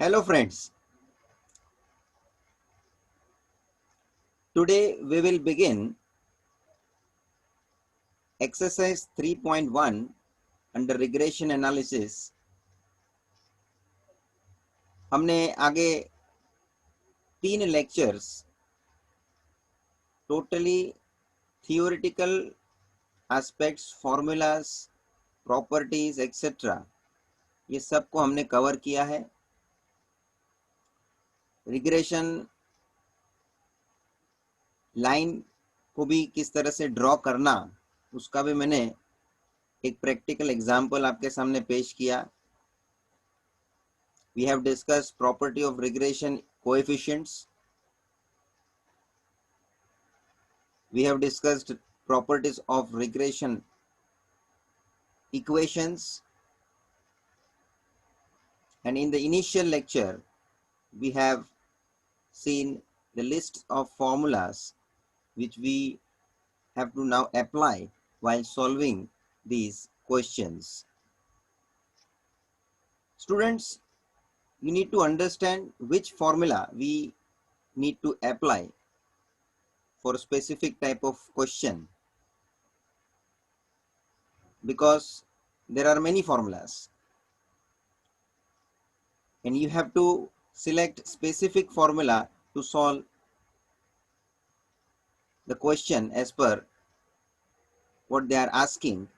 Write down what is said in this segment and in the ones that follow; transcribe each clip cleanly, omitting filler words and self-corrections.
Hello friends, today we will begin exercise 3.1 under regression analysis. हमने आगे 3 lectures totally theoretical aspects, formulas, properties etcetera ये सब को हमने कवर किया है। रिग्रेशन लाइन को भी किस तरह से ड्रॉ करना उसका भी मैंने एक प्रैक्टिकल एग्जाम्पल आपके सामने पेश किया। We have discussed property of regression coefficients. We have discussed properties of regression equations. And in the initial lecture, we have seen the list of formulas which we have to now apply while solving these questions. Students, you need to understand which formula we need to apply for a specific type of question, because there are many formulas and you have to select specific formula to solve the question as per what they are asking.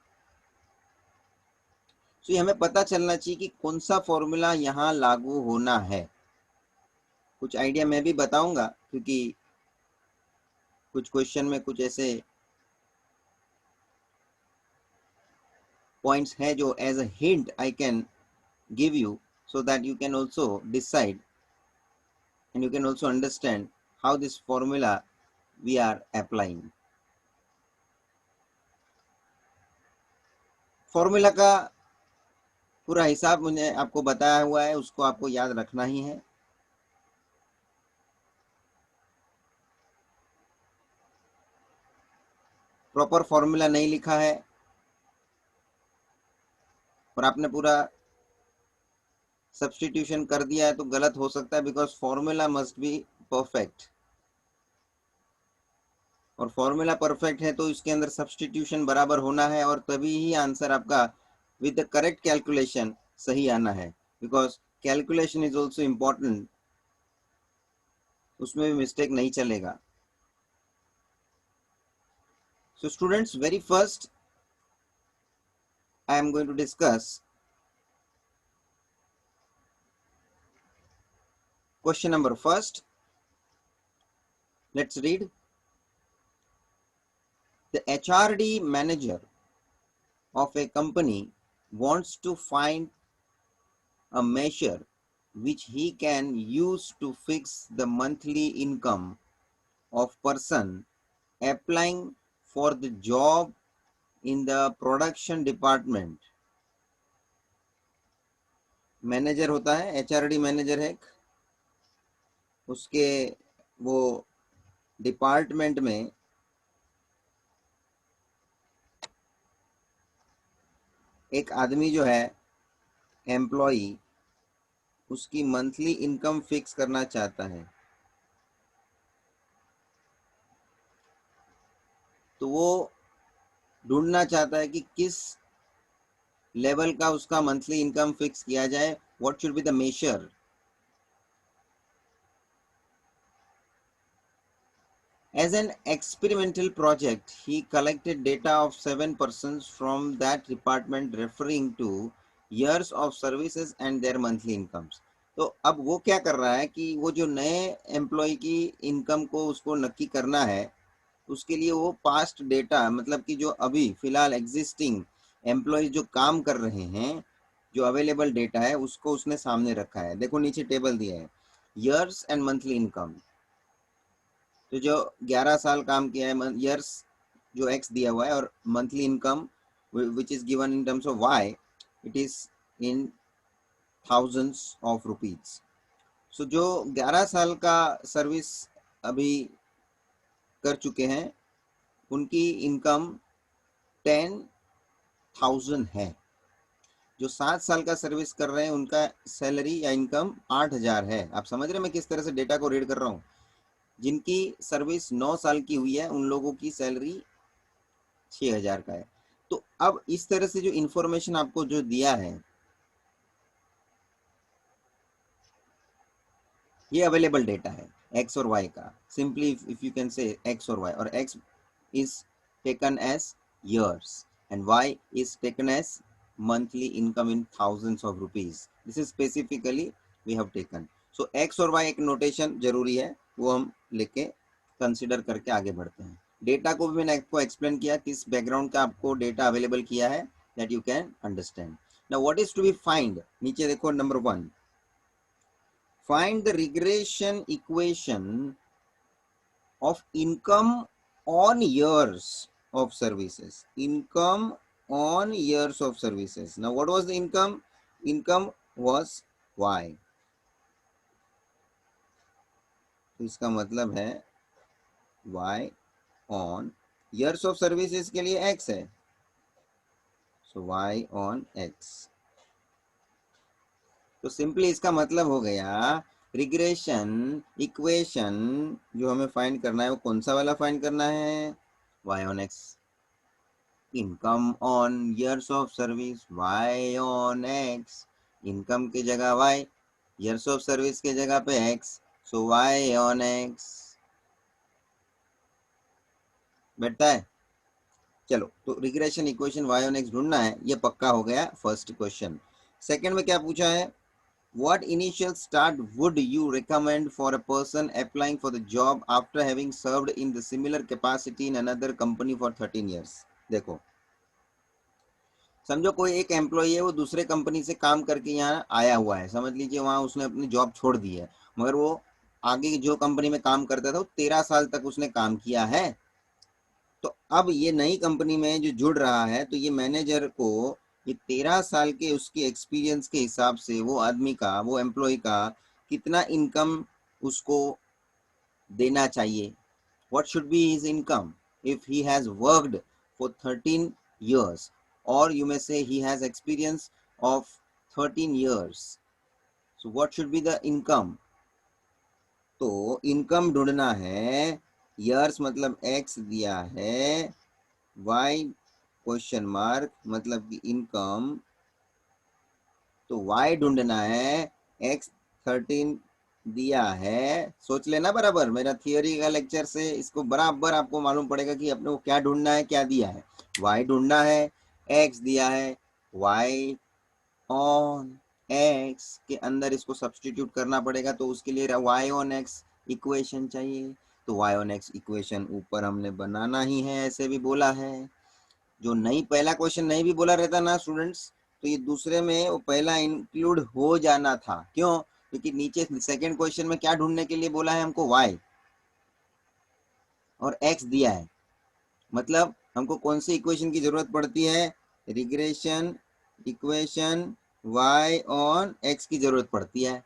So ये हमें पता चलना चाहिए कि कौन सा formula यहाँ लागू होना है। कुछ आइडिया मैं भी बताऊंगा क्योंकि कुछ क्वेश्चन में कुछ ऐसे पॉइंट्स हैं जो as a hint I can give you so that you can also decide and you can also understand how this formula we are applying. Formula का पूरा हिसाब मैंने आपको बताया हुआ है, उसको आपको याद रखना ही है। प्रॉपर फॉर्मूला नहीं लिखा है और आपने पूरा सब्स्टिट्यूशन कर दिया है तो गलत हो सकता है, because formula must be perfect. और फॉर्मूला परफेक्ट है तो इसके अंदर सब्स्टिट्यूशन बराबर होना है और तभी ही आंसर आपका विद द करेक्ट कैलकुलेशन सही आना है, because calculation is also important, उसमें भी मिस्टेक नहीं चलेगा। So students, very first I am going to discuss question number first. Let's read. The HRD manager of a company wants to find a measure which he can use to fix the monthly income of person applying for the job in the production department. Manager होता है, HRD manager है, उसके वो department में एक आदमी जो है एम्प्लॉई, उसकी मंथली इनकम फिक्स करना चाहता है। तो वो ढूंढना चाहता है कि किस लेवल का उसका मंथली इनकम फिक्स किया जाए, what should be the measure. As an experimental project, he collected data of 7 persons from that department referring to years of services and their monthly incomes. तो अब वो क्या कर रहा है कि वो जो नए एम्प्लॉय की इनकम को उसको नक्की करना है, उसके लिए वो पास्ट डेटा, मतलब कि जो अभी फिलहाल एग्जिस्टिंग एम्प्लॉय जो काम कर रहे हैं, जो अवेलेबल डेटा है उसको उसने सामने रखा है। देखो नीचे टेबल दिया है, ईयर्स एंड मंथली इनकम। तो जो 11 साल काम किया है, ईयर्स जो एक्स दिया हुआ है, और monthly income which is given in terms of Y, it is in thousands of rupees. So जो 11 साल का सर्विस अभी कर चुके हैं उनकी इनकम 10,000 है। जो 7 साल का सर्विस कर रहे हैं उनका सैलरी या इनकम 8,000 है। आप समझ रहे हैं मैं किस तरह से डेटा को रीड कर रहा हूँ। जिनकी सर्विस 9 साल की हुई है उन लोगों की सैलरी 6,000 का है। तो अब इस तरह से जो इंफॉर्मेशन आपको जो दिया है ये अवेलेबल डेटा है एक्स और वाई का। Simply if you can say X और वाई, और X is taken as years and y is taken as monthly income in thousands of rupees. This is specifically we have taken. So x और y एक notation जरूरी है, वो हम लेके consider करके आगे बढ़ते हैं। डेटा को भी मैंने आपको एक्सप्लेन किया किस बैकग्राउंड का आपको डेटा अवेलेबल किया है, that you can understand. Now what is to be find, नीचे देखो number 1, find the regression equation of income on years of services. Income on years of services. Now what was the income? Income was y. तो इसका मतलब है y on years of services के लिए x है, so y on x। तो simply इसका मतलब हो गया रिग्रेशन इक्वेशन जो हमें फाइंड करना है वो कौन सा वाला फाइंड करना है, y on x। Income on years of service y on x, income की जगह y, ईयर्स ऑफ सर्विस के जगह पे x, so y on x बैठता है। चलो तो regression equation y on x ढूंढना है, ये पक्का हो गया फर्स्ट क्वेश्चन। सेकंड में क्या पूछा है, what initial start would you recommend for a person applying for the job after having served in the similar capacity in another company for 13 years? देखो समझो कोई एक एम्प्लॉय है, वो दूसरे कंपनी से काम करके यहाँ आया हुआ है, समझ लीजिए वहां उसने अपनी जॉब छोड़ दी है, मगर वो आगे जो कंपनी में काम करता था वो 13 साल तक उसने काम किया है। तो अब ये नई कंपनी में जो जुड़ रहा है तो ये मैनेजर को ये 13 साल के उसके एक्सपीरियंस के हिसाब से वो आदमी का, वो एम्प्लॉय का कितना इनकम उसको देना चाहिए, what should be his income if he has worked for 13 years, or you may say he has experience of 13 years, so what should be the income? तो इनकम ढूंढना है, years मतलब x दिया है, y क्वेश्चन मार्क मतलब कि income, तो y ढूंढना है, x 13 दिया है। सोच लेना बराबर, मेरा थियोरी का लेक्चर से इसको बराबर आपको मालूम पड़ेगा कि अपने को क्या ढूंढना है, क्या दिया है, y ढूंढना है, x दिया है, y ऑन x के अंदर इसको सब्सटीट्यूट करना पड़ेगा, तो उसके लिए y ऑन x इक्वेशन चाहिए। तो y ऑन x इक्वेशन ऊपर हमने बनाना ही है, ऐसे भी बोला है। जो नहीं पहला क्वेश्चन नहीं भी बोला रहता ना स्टूडेंट्स, तो ये दूसरे में वो पहला इंक्लूड हो जाना था। क्यों? क्योंकि नीचे सेकंड क्वेश्चन में क्या ढूंढने के लिए बोला है हमको, y और x दिया है, मतलब हमको कौन सी इक्वेशन की जरूरत पड़ती है, regression equation y on x की जरूरत पड़ती है,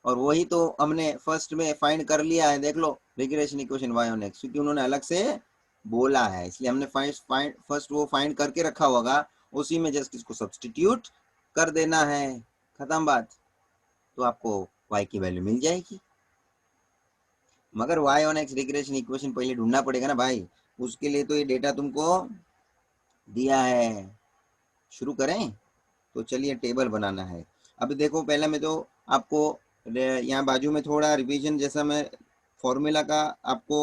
और वही तो हमने फर्स्ट में फाइंड कर लिया है। देख लो regression equation y on x, क्योंकि उन्होंने अलग से बोला है इसलिए हमने फर्स्ट वो फाइंड करके रखा होगा, उसी में जस्ट इसको सब्सटीट्यूट कर देना है, खत्म बात। तो आपको y की वैल्यू मिल जाएगी। मगर y on x regression equation पहले ढूंढना पड़ेगा ना भाई, उसके लिए तो ये डेटा तुमको दिया है। शुरू करें? तो चलिए टेबल बनाना है। अभी देखो पहले मैं तो आपको यहाँ बाजू में थोड़ा रिवीजन जैसा मैं फॉर्मूला का आपको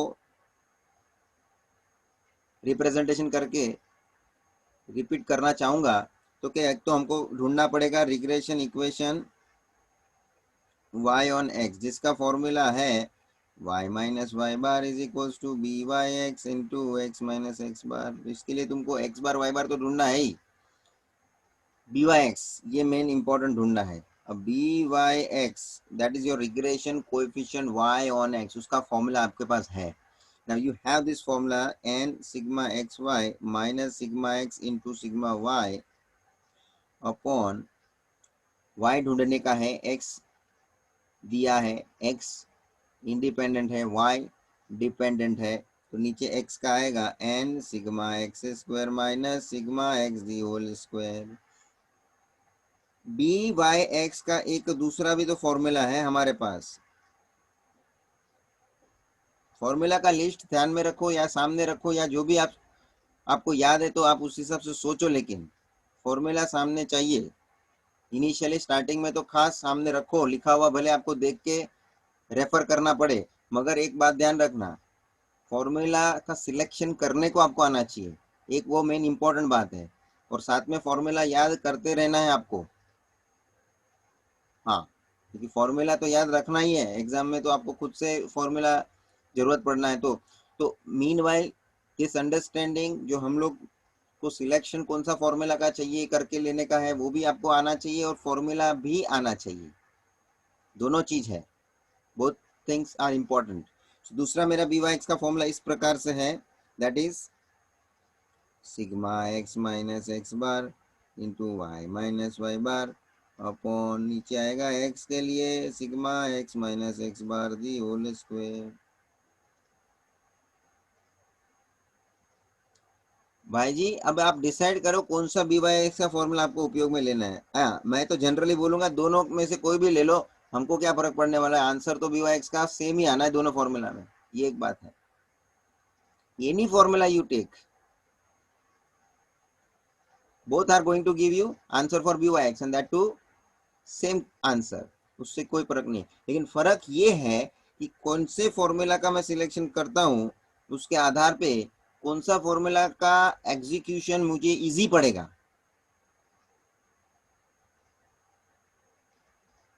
रिप्रेजेंटेशन करके रिपीट करना चाहूंगा। तो क्या, एक तो हमको ढूंढना पड़ेगा regression equation y on x, जिसका फॉर्मूला है y minus Y bar is equals to B Y x into x minus x bar. इसके लिए तुमको x बार y बार तो ढूंढना है ही, बी वाई एक्स ये मेन इंपॉर्टेंट ढूंढना है। अब B Y X that is your regression coefficient y on x, उसका फॉर्मूला आपके पास है। now you have this formula n sigma xy minus sigma x into sigma y upon y ढूंढने का है, x दिया है, x इंडिपेंडेंट है, y डिपेंडेंट है, तो नीचे x का आएगा n sigma x square minus sigma x the whole square. B Y x का एक दूसरा भी तो फॉर्मूला है हमारे पास। फॉर्मूला का लिस्ट ध्यान में रखो या सामने रखो, या जो भी आपको याद है तो आप उस हिसाब से सोचो, लेकिन फॉर्मूला सामने चाहिए। इनिशियली स्टार्टिंग में तो खास सामने रखो लिखा हुआ, भले आपको देख के रेफर करना पड़े, मगर एक बात ध्यान रखना, फॉर्मूला का सिलेक्शन करने को आपको आना चाहिए, एक वो मेन इंपॉर्टेंट बात है। और साथ में फॉर्मूला याद करते रहना है आपको। हाँ, क्योंकि फॉर्मूला तो याद रखना ही है, एग्जाम में तो आपको खुद से फॉर्मूला जरूरत पड़ना है। तो मीनवाइल दिस अंडरस्टैंडिंग, जो हम लोग को सिलेक्शन कौन सा फॉर्मूला का चाहिए करके लेने का है, वो भी आपको आना चाहिए और फॉर्मूला भी आना चाहिए, दोनों चीज है, बोथ थिंग्स आर इम्पोर्टेंट। दूसरा मेरा बी वाई एक्स का फॉर्मूला इस प्रकार से है, that is sigma x minus x bar into Y minus Y bar upon, नीचे आएगा एक्स के लिए sigma x minus x bar the whole square. भाई जी अब आप डिसाइड करो कौन सा बी वाई एक्स का फॉर्मूला आपको उपयोग में लेना है। मैं तो जनरली बोलूंगा दोनों में से कोई भी ले लो, हमको क्या फर्क पड़ने वाला है, आंसर तो बी वाई एक्स का सेम ही आना है दोनों फॉर्मूला में, ये एक बात है। Any formula you take, both are going to give you answer for by x and that too same answer, उससे कोई फर्क नहीं। लेकिन फर्क ये है कि कौन से फॉर्मूला का मैं सिलेक्शन करता हूं, उसके आधार पे कौन सा फॉर्मूला का एग्जीक्यूशन मुझे इजी पड़ेगा,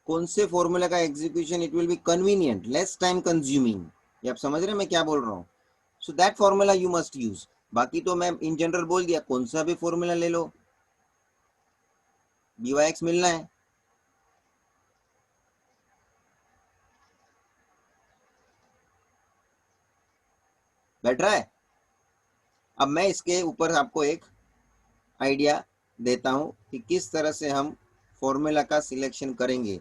कौन से फॉर्मूला का execution it will be convenient, less time consuming. ये आप समझ रहे हैं मैं क्या बोल रहा हूँ? So that formula you must use. बाकी तो मैं इन जनरल बोल दिया, कौन सा भी फॉर्मूला ले लो, बी वाई एक्स मिलना है। बैठ रहा है? अब मैं इसके ऊपर आपको एक आइडिया देता हूं कि किस तरह से हम फॉर्मूला का सिलेक्शन करेंगे,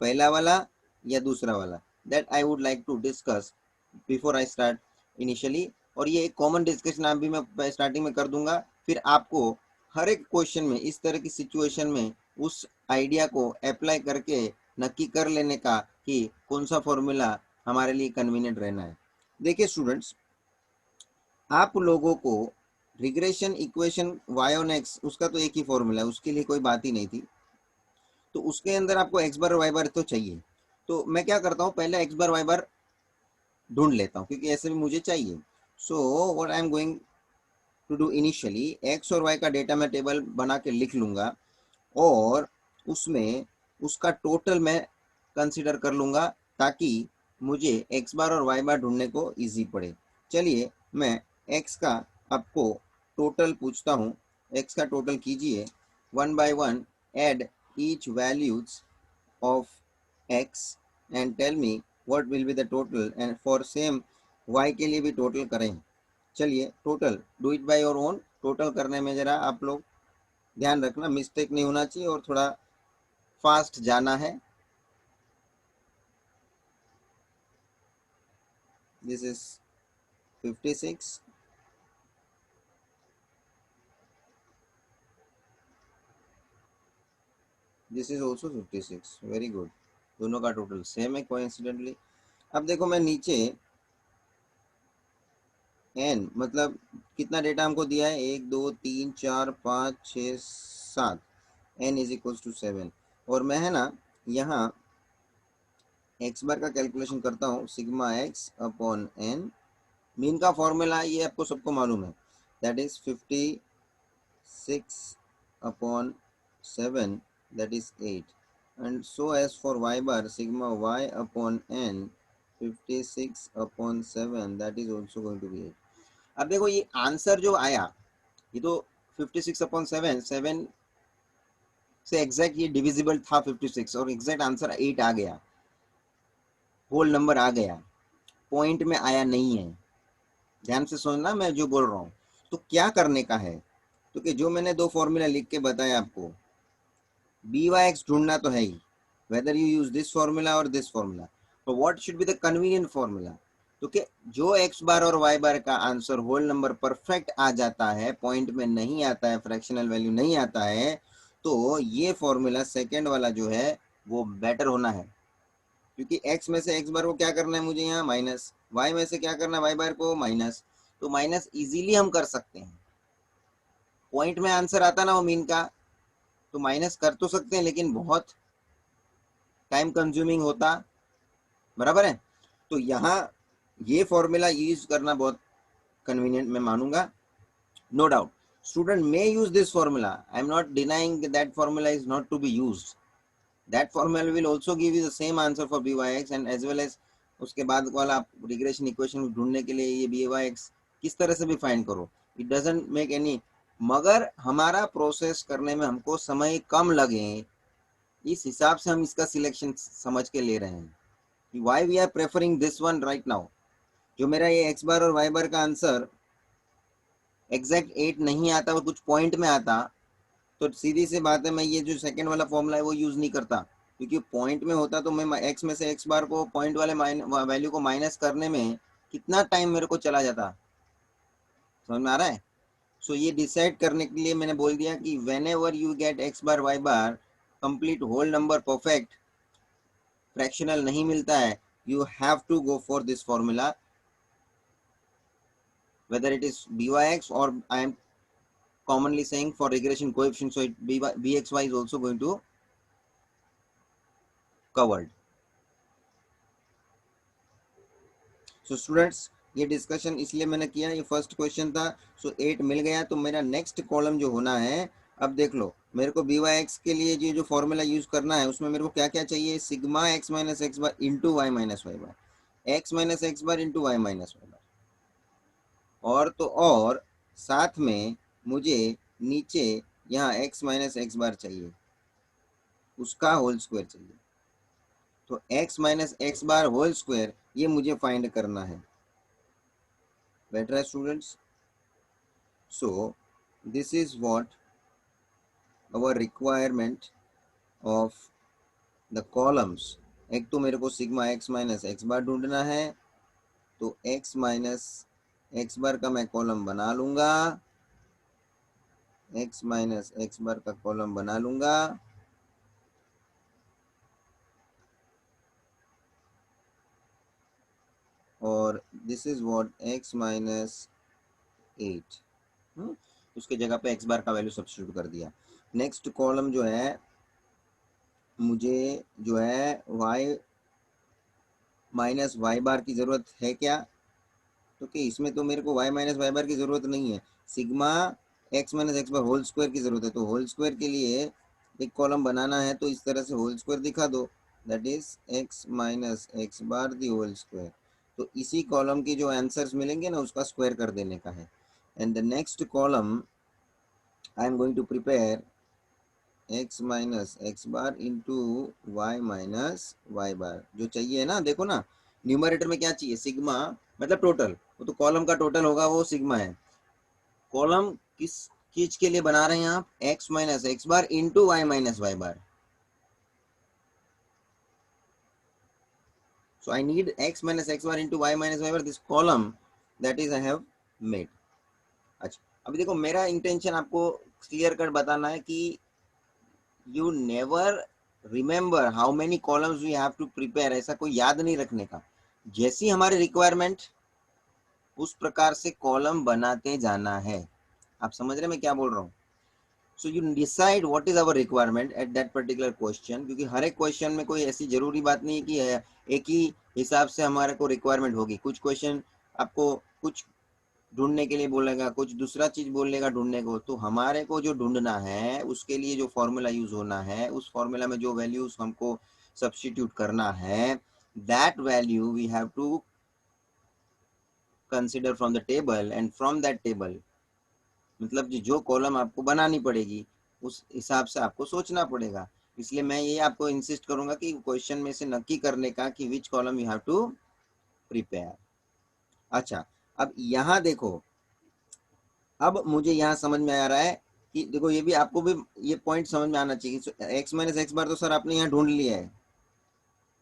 पहला वाला या दूसरा वाला, that I would like to discuss before I start initially. और ये एक कॉमन डिस्कशन आप भी मैं स्टार्टिंग में कर दूंगा, फिर आपको हर एक क्वेश्चन में इस तरह की सिचुएशन में उस आइडिया को अप्लाई करके नक्की कर लेने का कि कौन सा फॉर्मूला हमारे लिए कन्वीनियंट रहना है। देखिए स्टूडेंट्स, आप लोगों को regression equation y on x उसका तो एक ही फॉर्मूला है, उसके लिए कोई बात ही नहीं थी। तो उसके अंदर आपको x बार y बार तो चाहिए, तो मैं क्या करता हूँ पहले x बार y बार ढूंढ लेता हूँ, क्योंकि ऐसे भी मुझे चाहिए। So what I am going to do initially, x और y का डेटा मैं टेबल बना के लिख लूंगा और उसमें उसका टोटल मैं कंसिडर कर लूंगा, ताकि मुझे x बार और y बार ढूंढने को इजी पड़े। चलिए मैं x का आपको टोटल पूछता हूँ, x का टोटल कीजिए, one by one add each values of x and tell me what will be the total, and for same y के लिए भी टोटल करें। चलिए total do it by your own, total करने में जरा आप लोग ध्यान रखना, मिस्टेक नहीं होना चाहिए और थोड़ा फास्ट जाना है। This is 56, this is also 56, very good, दोनों का टोटल सेम है कोइंसिडेंटली। अब देखो मैं नीचे एन मतलब कितना डेटा हमको दिया है, 1 2 3 4 5 6 7, एन इज इक्वल टू 7, और मैं है ना यहाँ एक्स बार का कैलकुलेशन करता हूँ, sigma x upon n, mean का फॉर्मूला ये आपको सबको मालूम है, that is 56 upon 7, that is 8, and so as for y bar sigma y upon n 56 upon 7, that is also going to be 8। अब देखो ये आंसर जो आया, ये तो 56 upon 7, 7 से एग्जैक्ट ये डिविजिबल था 56 और एग्जैक्ट आंसर 8 आ गया, होल नंबर आ गया, पॉइंट में आया नहीं है। ध्यान से सुनना मैं जो बोल रहा हूँ। तो क्या करने का है, तो कि जो मैंने दो फॉर्मूला लिख के बताया आपको, बी वाई एक्स ढूंढना तो है ही, whether you use this formula और दिस फॉर्मूला, तो what should be the convenient formula, तो कि जो एक्स बार और वाई बार का आंसर होल नंबर परफेक्ट आ जाता है, पॉइंट में नहीं आता है, फ्रैक्शनल वैल्यू नहीं आता है, तो ये फॉर्मूला सेकेंड वाला जो है वो बेटर होना है, क्योंकि x में से x बार को क्या करना है मुझे यहाँ माइनस, y में से क्या करना है y बार को माइनस, तो माइनस इजीली हम कर सकते हैं। पॉइंट में आंसर आता ना वो मीन का, तो माइनस कर तो सकते हैं लेकिन बहुत टाइम कंज्यूमिंग होता, बराबर है। तो यहाँ ये फॉर्मूला यूज करना बहुत कन्वीनियंट मैं मानूंगा, no doubt. Student may use this formula, I am not denying that formula is not to be used, that formula will also give you the same answer for BYX and as well as उसके बाद वाला आप regression equation ढूंढने के लिए ये BYX किस तरह से भी फाइंड करो, इट डजंट मेक एनी, मगर हमारा प्रोसेस करने में हमको समय कम लगे, इस हिसाब से हम इसका सिलेक्शन समझ के ले रहे हैं। Why we are preferring this one right now. जो मेरा ये x बार और y बार का आंसर एग्जैक्ट 8 नहीं आता, वो कुछ पॉइंट में आता, तो सीधी सी बात है मैं ये जो सेकंड वाला फॉर्मूला है वो यूज नहीं करता, क्योंकि पॉइंट में होता तो मैं x में से x बार को पॉइंट वाले वैल्यू को माइनस करने में कितना टाइम मेरे को चला जाता। समझ में आ रहा है। सो ये डिसाइड करने के लिए मैंने बोल दिया कि whenever you get x bar y bar complete whole number perfect fractional नहीं मिलता है, you have to go for this formula, whether it is BYX or I am commonly saying for regression coefficient, so it BXY is also going to covered. So students ये discussion इसलिए मैंने किया, ये first question था, सो 8 मिल गया, तो मेरा next column जो होना है, अब देख लो मेरे को BYX के लिए जो फॉर्मूला यूज करना है उसमें मेरे को क्या क्या चाहिए, sigma x minus x bar into Y minus Y बार, x minus x bar into Y minus Y बार, और तो और साथ में मुझे नीचे यहाँ x माइनस एक्स बार चाहिए, उसका होल स्क्वायर चाहिए, तो x minus x bar whole square ये मुझे फाइंड करना है। बेटर है students. So this is what our requirement of the columns. एक तो मेरे को sigma x minus x bar ढूंढना है, तो x माइनस एक्स बार का मैं कॉलम बना लूंगा, x माइनस एक्स बार का कॉलम बना लूंगा, और this is what x minus 8, उसके जगह पे x बार का वैल्यू सब्स्टिट्यूट कर दिया। नेक्स्ट कॉलम जो है मुझे जो है y माइनस वाई बार की ज़रूरत है क्या, क्योंकि इसमें तो मेरे को y माइनस वाई बार की ज़रूरत नहीं है, sigma x minus x bar whole square की ज़रूरत है। तो होल स्क्वायर के लिए एक कॉलम बनाना है, तो इस तरह से होल स्क्वायर दिखा दो, that is x minus x bar the whole square. तो इसी कॉलम की जो आंसर्स मिलेंगे ना उसका स्क्वायर कर देने का है। And the next column I am going to prepare x minus x bar into Y minus Y bar, जो चाहिए है ना, देखो ना न्यूमरेटर में क्या चाहिए, सिग्मा मतलब टोटल, वो तो कॉलम का टोटल होगा, वो सिग्मा है। कॉलम किस चीज के लिए बना रहे हैं आप, x minus x bar into Y minus Y bar, so I need x minus x bar into y minus y bar, this column that is I have made। अच्छा अभी देखो मेरा इंटेंशन आपको क्लियर कट बताना है कि you never remember how many columns we have to prepare, ऐसा कोई याद नहीं रखने का, जैसी हमारी रिक्वायरमेंट उस प्रकार से कॉलम बनाते जाना है। आप समझ रहे मैं क्या बोल रहा हूँ। So you decide what is our requirement at that particular question, क्योंकि हर एक क्वेश्चन में कोई ऐसी जरूरी बात नहीं है कि एक ही हिसाब से हमारे को रिक्वायरमेंट होगी। कुछ क्वेश्चन आपको कुछ ढूंढने के लिए बोलेगा, कुछ दूसरा चीज बोलेगा ढूंढने को, तो हमारे को जो ढूंढना है उसके लिए जो फॉर्मूला यूज होना है, उस फॉर्मूला में जो वैल्यूज हमको सब्स्टिट्यूट करना है, that value we have to consider from the table, and from that table मतलब जो कॉलम आपको बनानी पड़ेगी उस हिसाब से आपको सोचना पड़ेगा। इसलिए मैं ये आपको इंसिस्ट करूंगा कि क्वेश्चन में से नक्की करने का कि which column you have to prepare. अच्छा अब यहाँ देखो, अब मुझे यहाँ समझ में आ रहा है कि देखो ये भी आपको भी ये पॉइंट समझ में आना चाहिए। एक्स माइनस एक्स बार तो सर आपने यहाँ ढूंढ लिया है,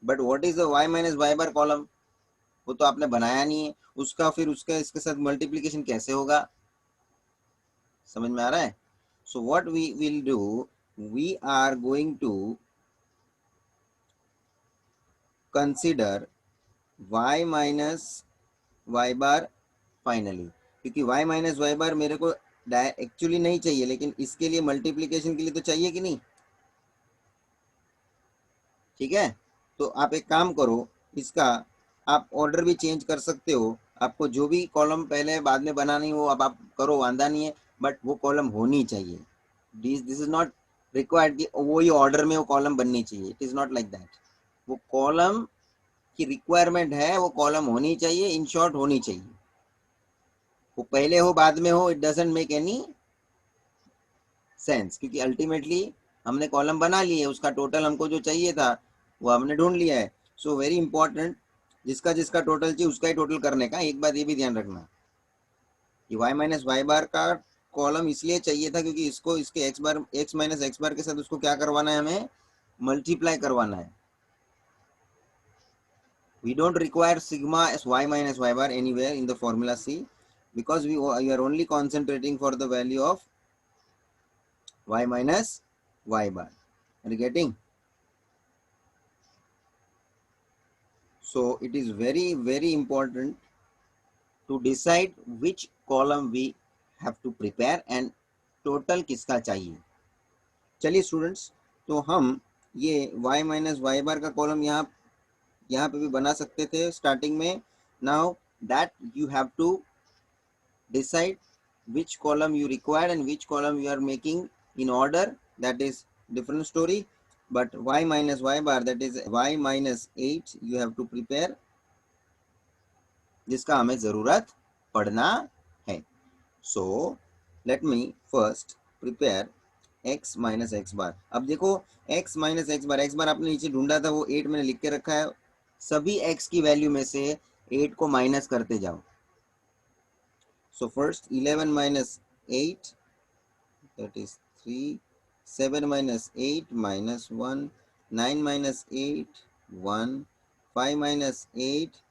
but what is the y minus Y bar column, वो तो आपने बनाया नहीं है, उसका फिर उसका इसके साथ मल्टीप्लीकेशन कैसे होगा, समझ में आ रहा है। So what we will do, we are going to consider y minus y bar finally, क्योंकि y माइनस वाई बार मेरे को एक्चुअली नहीं चाहिए, लेकिन इसके लिए मल्टीप्लीकेशन के लिए तो चाहिए कि नहीं। ठीक है, तो आप एक काम करो, इसका आप ऑर्डर भी चेंज कर सकते हो। आपको जो भी कॉलम पहले बाद में बनानी हो अब आप करो, वांदा नहीं है, बट वो कॉलम होनी चाहिए। दिस इज नॉट रिक्वायर्ड कि वो ही ऑर्डर में वो कॉलम बननी चाहिए। It is not like that. वो कॉलम की रिक्वायरमेंट है, वो कॉलम होनी चाहिए, इन शॉर्ट होनी चाहिए। वो पहले हो बाद में हो, it doesn't make any sense, क्योंकि अल्टीमेटली हमने कॉलम बना ली है, उसका टोटल हमको जो चाहिए था वो हमने ढूंढ लिया है। सो वेरी इंपॉर्टेंट, जिसका जिसका टोटल चाहिए उसका ही टोटल करने का। एक बात ये भी ध्यान रखना कि y माइनस वाई बार का कॉलम इसलिए चाहिए था क्योंकि इसको इसके एक्स बार एक्स माइनस एक्स बार के साथ उसको क्या करवाना है, हमें मल्टीप्लाई करवाना है। We don't require sigma as y minus y bar anywhere in the formula C, because we are only concentrating for the value of y minus y bar. Are you getting? So it is very very important to decide which column we have to prepare and total किसका चाहिए। चलिए students, तो हम ये y minus Y bar का column यहाँ पे भी बना सकते थे स्टार्टिंग में। Now that you have to decide which column you require and which column you are making in order, that is different story. But y minus y bar, that is y minus 8 you have to prepare, जिसका हमें ज़रूरत पड़ना है। So let me first prepare x minus x bar. अब देखो x minus x बार आपने नीचे ढूंढा था, वो 8 मैंने लिख के रखा है। सभी x की वैल्यू में से 8 को माइनस करते जाओ। So first 11 minus 8, that is 3, 7 minus 8 minus 1, 9 minus 8 1, 5 minus 8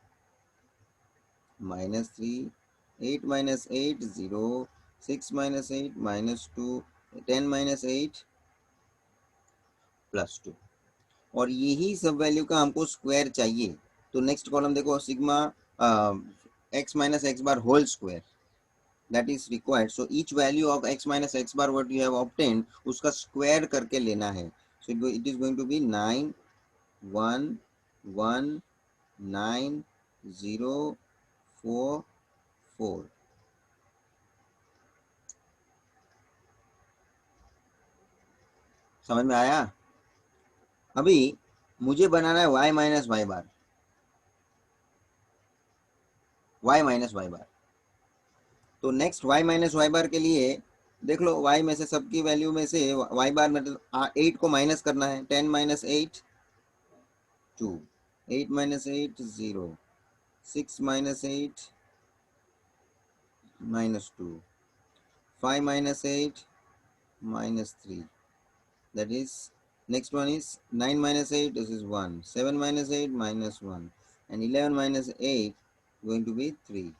minus 3, 8 minus 8 0, 6 minus 8 minus 2, 10 minus 8 plus 2। और यही सब वैल्यू का हमको स्क्वायर चाहिए। तो नेक्स्ट कॉलम देखो, sigma x minus x bar whole square, that is required. So each value of x minus x bar what you have obtained उसका square करके लेना है। So it is going to be 9 1 1 9 0 4 4। समझ में आया? अभी मुझे बनाना है y माइनस वाई बार, y माइनस वाई बार। तो नेक्स्ट y माइनस वाई बार के लिए देख लो, y में से सबकी वैल्यू में से y बार मतलब 8 को माइनस करना है। 10 minus 8 2, 8 minus 8 0, 6 minus 8 minus 2, 5 minus 8 minus 3, that is next one is 9 minus 8, this is 1, 7 minus 8 minus 1, and 11 minus 8 going to be 3.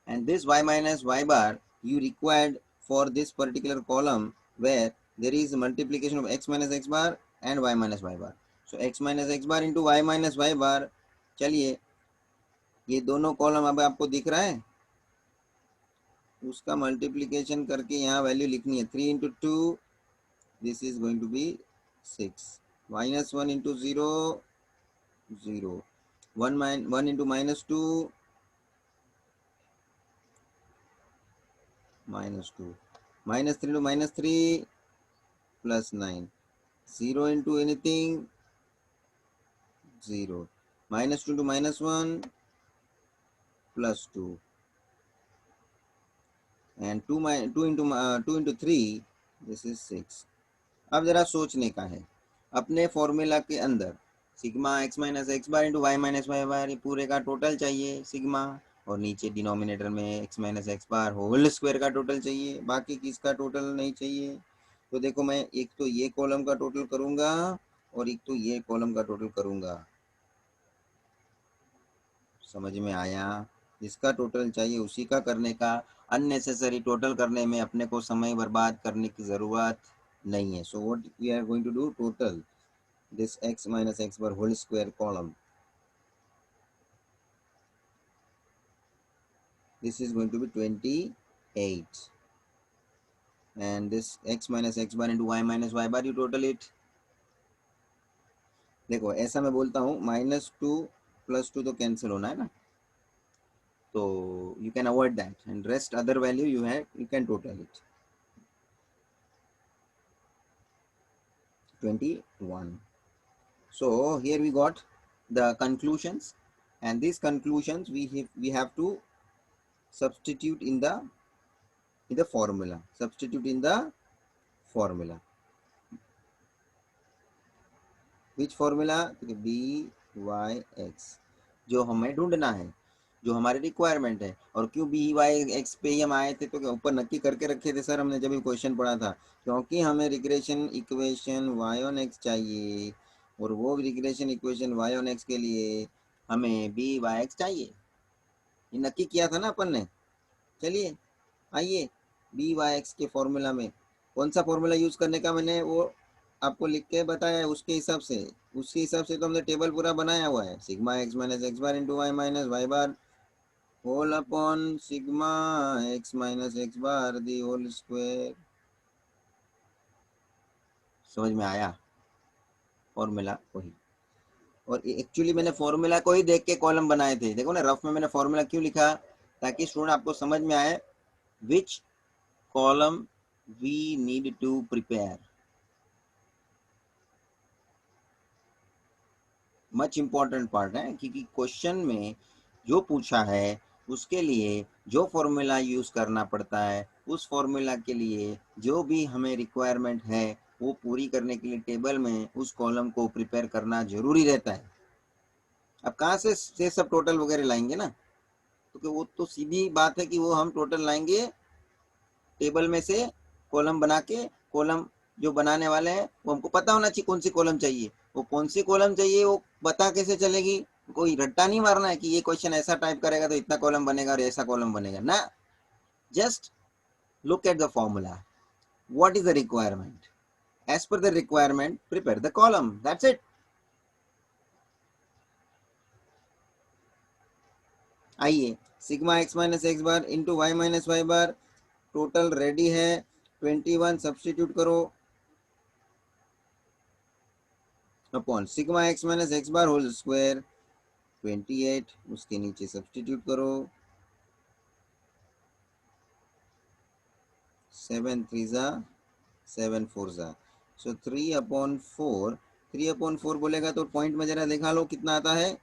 And this y minus y bar you required for this particular column where there is multiplication of x minus x bar and y minus y bar. So x minus x bar into y minus y bar। चलिए ये दोनों column अब आपको दिख रहा है, उसका multiplication करके यहाँ वैल्यू लिखनी है। 3 into 2, this is going to be 6, minus 1 into 0 0, 1 इंटू minus 2 minus 2, minus 3 into minus 3 plus 9, 0 into anything 0, minus 2 into minus 1 plus 2, and 2 into 3 this is 6। अब जरा सोचने का है, अपने फॉर्मूला के अंदर sigma x minus x bar into Y minus Y bar, ये पूरे का टोटल चाहिए सिग्मा, और नीचे डिनोमिनेटर में x minus x bar whole square का टोटल चाहिए, बाकी किसका टोटल नहीं चाहिए। तो देखो मैं एक तो ये कॉलम का टोटल करूंगा और एक तो ये कॉलम का टोटल करूंगा। समझ में आया? जिसका टोटल चाहिए उसी का करने का, अननेसेसरी टोटल करने में अपने को समय बर्बाद करने की ज़रूरत नहीं है. So what we are going to do, total this x minus x bar whole square column, this is going to be 28, and this x minus x bar into y minus y bar, you total it. देखो ऐसा मैं बोलता हूँ, -2 +2 तो cancel होना है ना, तो you can avoid that, and rest other value you have, you can total it. 21. So here we got the conclusions, and these conclusions we have to substitute in the formula. Substitute in the formula. Which formula, b Y x, जो हमें ढूंढना है, जो हमारी requirement है. और क्यों B Y x पे ही हम आए थे, तो ऊपर नक्की करके रखे थे सर हमने जब भी क्वेश्चन पढ़ा था, क्योंकि हमें regression equation y on x चाहिए, और वो regression equation y on x के लिए हमें बी वाई एक्स चाहिए. ये नक्की किया था ना अपन ने. चलिए आइए, बी वाई एक्स के फॉर्मूला में कौन सा फॉर्मूला यूज करने का मैंने वो आपको लिख के बताया है. उसके हिसाब से तो हमने टेबल पूरा बनाया हुआ है. Sigma x minus x bar into Y minus Y bar whole upon sigma x minus x bar the whole square. समझ में आया? फॉर्मूला वही. और एक्चुअली मैंने फॉर्मूला को ही देख के कॉलम बनाए थे. देखो ना, रफ में मैंने फॉर्मूला क्यों लिखा, ताकि स्टूडेंट आपको समझ में आए which column we need to prepare. Much important part है, क्योंकि क्वेश्चन में जो पूछा है उसके लिए जो फॉर्मूला यूज करना पड़ता है, उस फॉर्मूला के लिए जो भी हमें रिक्वायरमेंट है वो पूरी करने के लिए टेबल में उस कॉलम को प्रिपेयर करना जरूरी रहता है. अब कहाँ से सब टोटल वगैरह लाएंगे ना, तो वो तो सीधी बात है कि वो हम टोटल लाएंगे टेबल में से, कॉलम बना के. कॉलम जो बनाने वाले हैं वो हमको पता होना चाहिए कौन सी कॉलम चाहिए. वो कौन सी कॉलम चाहिए वो पता कैसे चलेगी? कोई रट्टा नहीं मारना है कि ये क्वेश्चन ऐसा टाइप करेगा तो इतना कॉलम बनेगा और ऐसा कॉलम बनेगा ना. Just look at the formula. What is the requirement? As per the requirement, prepare the column. That's it. आइए, sigma x minus x bar into Y minus Y bar total ready है. 21 substitute करो upon sigma x minus x bar whole square 28, उसके नीचे substitute करो. 7 3 जा 7 4 जा, सो 3/4. 3/4 बोलेगा तो पॉइंट में जरा देखा लो कितना आता है.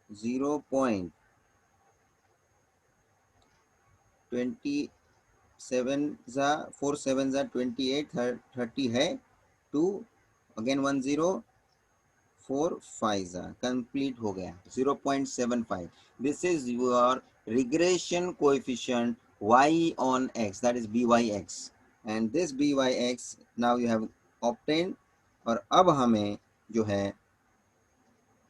0.27 जा 4 7 जा 28, 30 है. 2 अगेन 1 0 4 5 जा कंप्लीट हो गया. 0.75. This is your regression coefficient y on x, that is byx, and this byx now you have obtained. और अब हमें जो है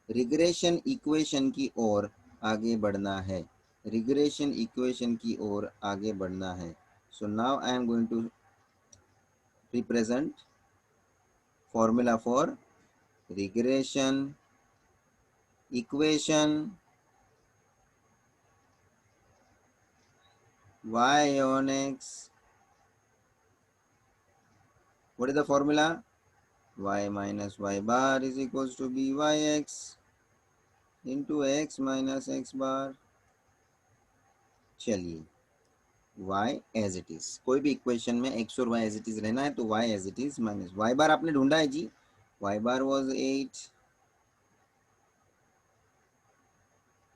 रिग्रेशन इक्वेशन की ओर आगे बढ़ना है. रिग्रेशन इक्वेशन की ओर आगे बढ़ना है. So now I am going to represent formula for regression equation y on x. What is the formula? Y minus y bar is equals to byx into x minus x bar. चलिए, y as it is, कोई भी equation में x और y as it is रहना है तो y as it is minus y bar आपने ढूंढा है जी. y बार वॉज 8,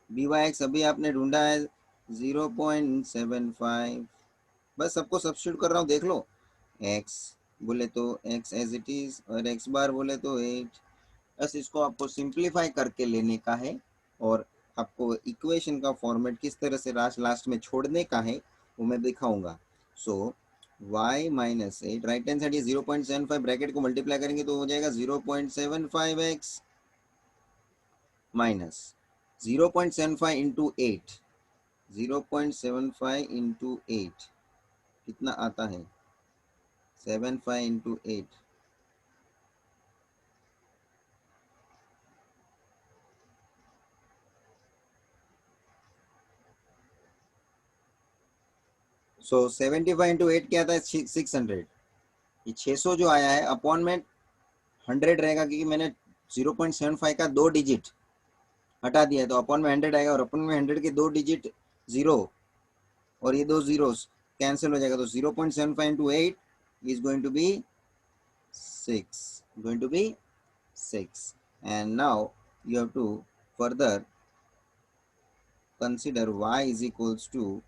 byx अभी आपने ढूंढा है 0.75. बस सबको सब्स्टिट्यूट कर रहा हूँ, देख लो. x बोले तो x एज इट इज, और x बार बोले तो 8. बस इसको आपको सिंप्लीफाई करके लेने का है, और आपको इक्वेशन का फॉर्मेट किस तरह से लास्ट में छोड़ने का है वो मैं दिखाऊंगा. सो y minus 8, right hand side ये 0.75, ब्रैकेट को मल्टीप्लाई करेंगे तो हो जाएगा 0.75x माइनस 0.75 इंटू 8. 0.75 इंटू 8 कितना आता है? 75 into 8. सो 75 into 8 क्या था? 600. ये 600 जो आया है अपॉन में 100 रहेगा, क्योंकि मैंने 0.75 का 2 डिजिट हटा दिया है, तो अपॉन में 100 आएगा, और अपॉन में 100 के 2 डिजिट 0, और ये 2 जीरोस कैंसिल हो जाएगा, तो 0.75 into 8 is going to be 6, going to be 6. And now you have to further consider y is equals to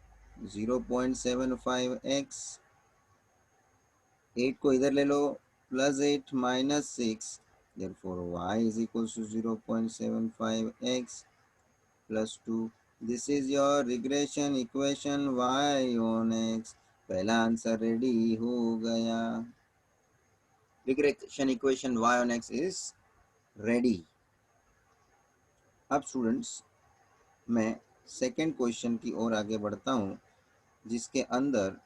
0.75x, 8 को इधर ले लो, plus 8 minus 6, therefore y is equals to 0.75x plus 2. This is your regression equation y on x. पहला answer ready हो गया. Regression equation y on x is ready. अब students मैं second question की ओर आगे बढ़ता हूँ, जिसके अंदर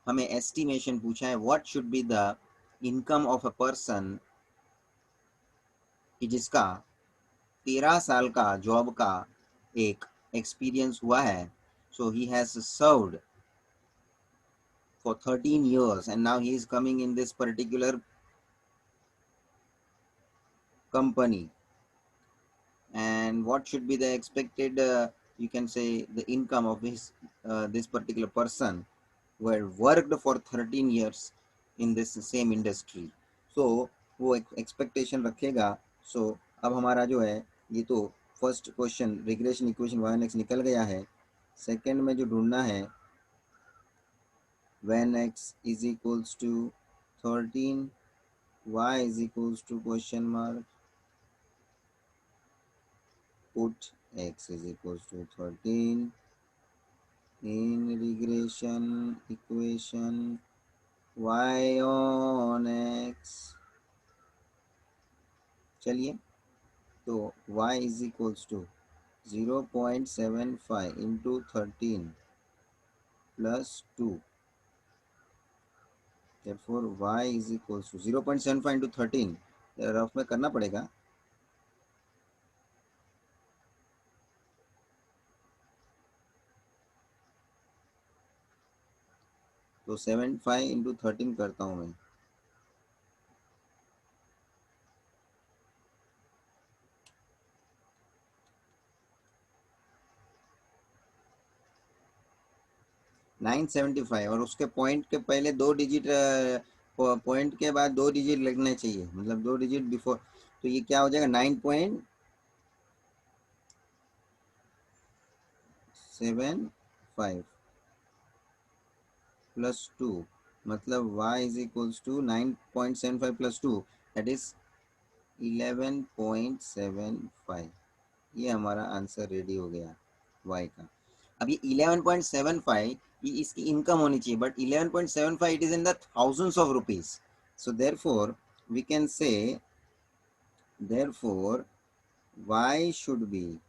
हमें एस्टिमेशन पूछा है, what should be the income of a person कि जिसका 13 साल का जॉब का एक एक्सपीरियंस हुआ है. So he has served for 13 years and now he is coming in this particular company, and what should be the expected you can say the income of this particular person who had worked for 13 years in this same industry. So वो expectation रखेगा. सो अब हमारा जो है ये तो first question regression equation y on x निकल गया है. सेकेंड में जो ढूंढना है when x is equals to 13, y is equals to question mark, put x is equals to 13 in regression equation y on x. चलिए, तो y is equals to 0.75 into 13 plus 2. therefore y is equals to 0.75 into 13 rough में करना पड़ेगा. तो 75 into 13 करता हूँ मैं. 975, और उसके पॉइंट के पहले 2 डिजिट, पॉइंट के बाद 2 डिजिट लगने चाहिए, मतलब 2 डिजिट बिफोर. तो ये क्या हो जाएगा? 9.75 प्लस 2, मतलब y is equals to 9.75 plus 2, that is 11.75. ये हमारा आंसर रेडी हो गया y का. अब ये 11.75 ये इसकी इनकम होनी चाहिए, but 11.75 it is in the thousands of rupees. So therefore we can say, therefore y should be,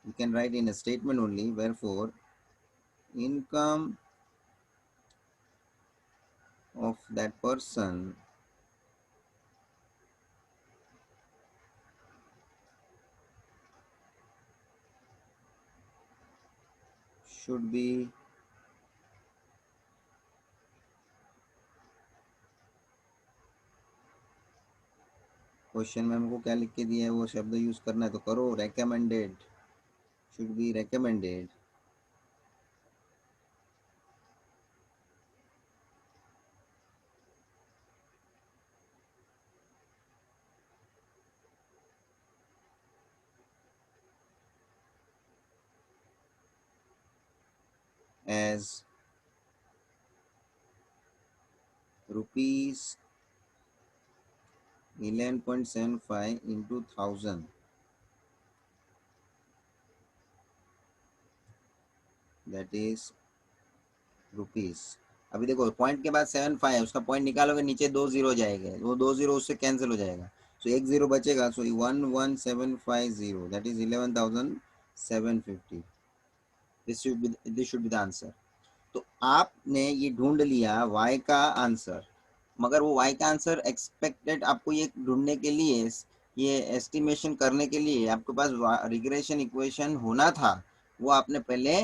you can write in a statement only, wherefore income of that person should be question में हमको क्या लिख के दिया है वो शब्द use करना है तो करो. Recommended, should be recommended as rupees 11.75 into 1000, that is rupees. अभी देखो पॉइंट के बाद 75 है, उसका पॉइंट निकालोगे नीचे 2 जीरो जाएंगे, वो 2 जीरो उससे कैंसिल हो जाएगा, सो एक जीरो बचेगा. सो 11750, that is 11,750. This should be the answer. तो आपने ये ढूंढ लिया y का आंसर, मगर वो y का आंसर एक्सपेक्टेड आपको ये ढूंढने के लिए, ये एस्टिमेशन करने के लिए आपके पास रिग्रेशन इक्वेशन होना था, वो आपने पहले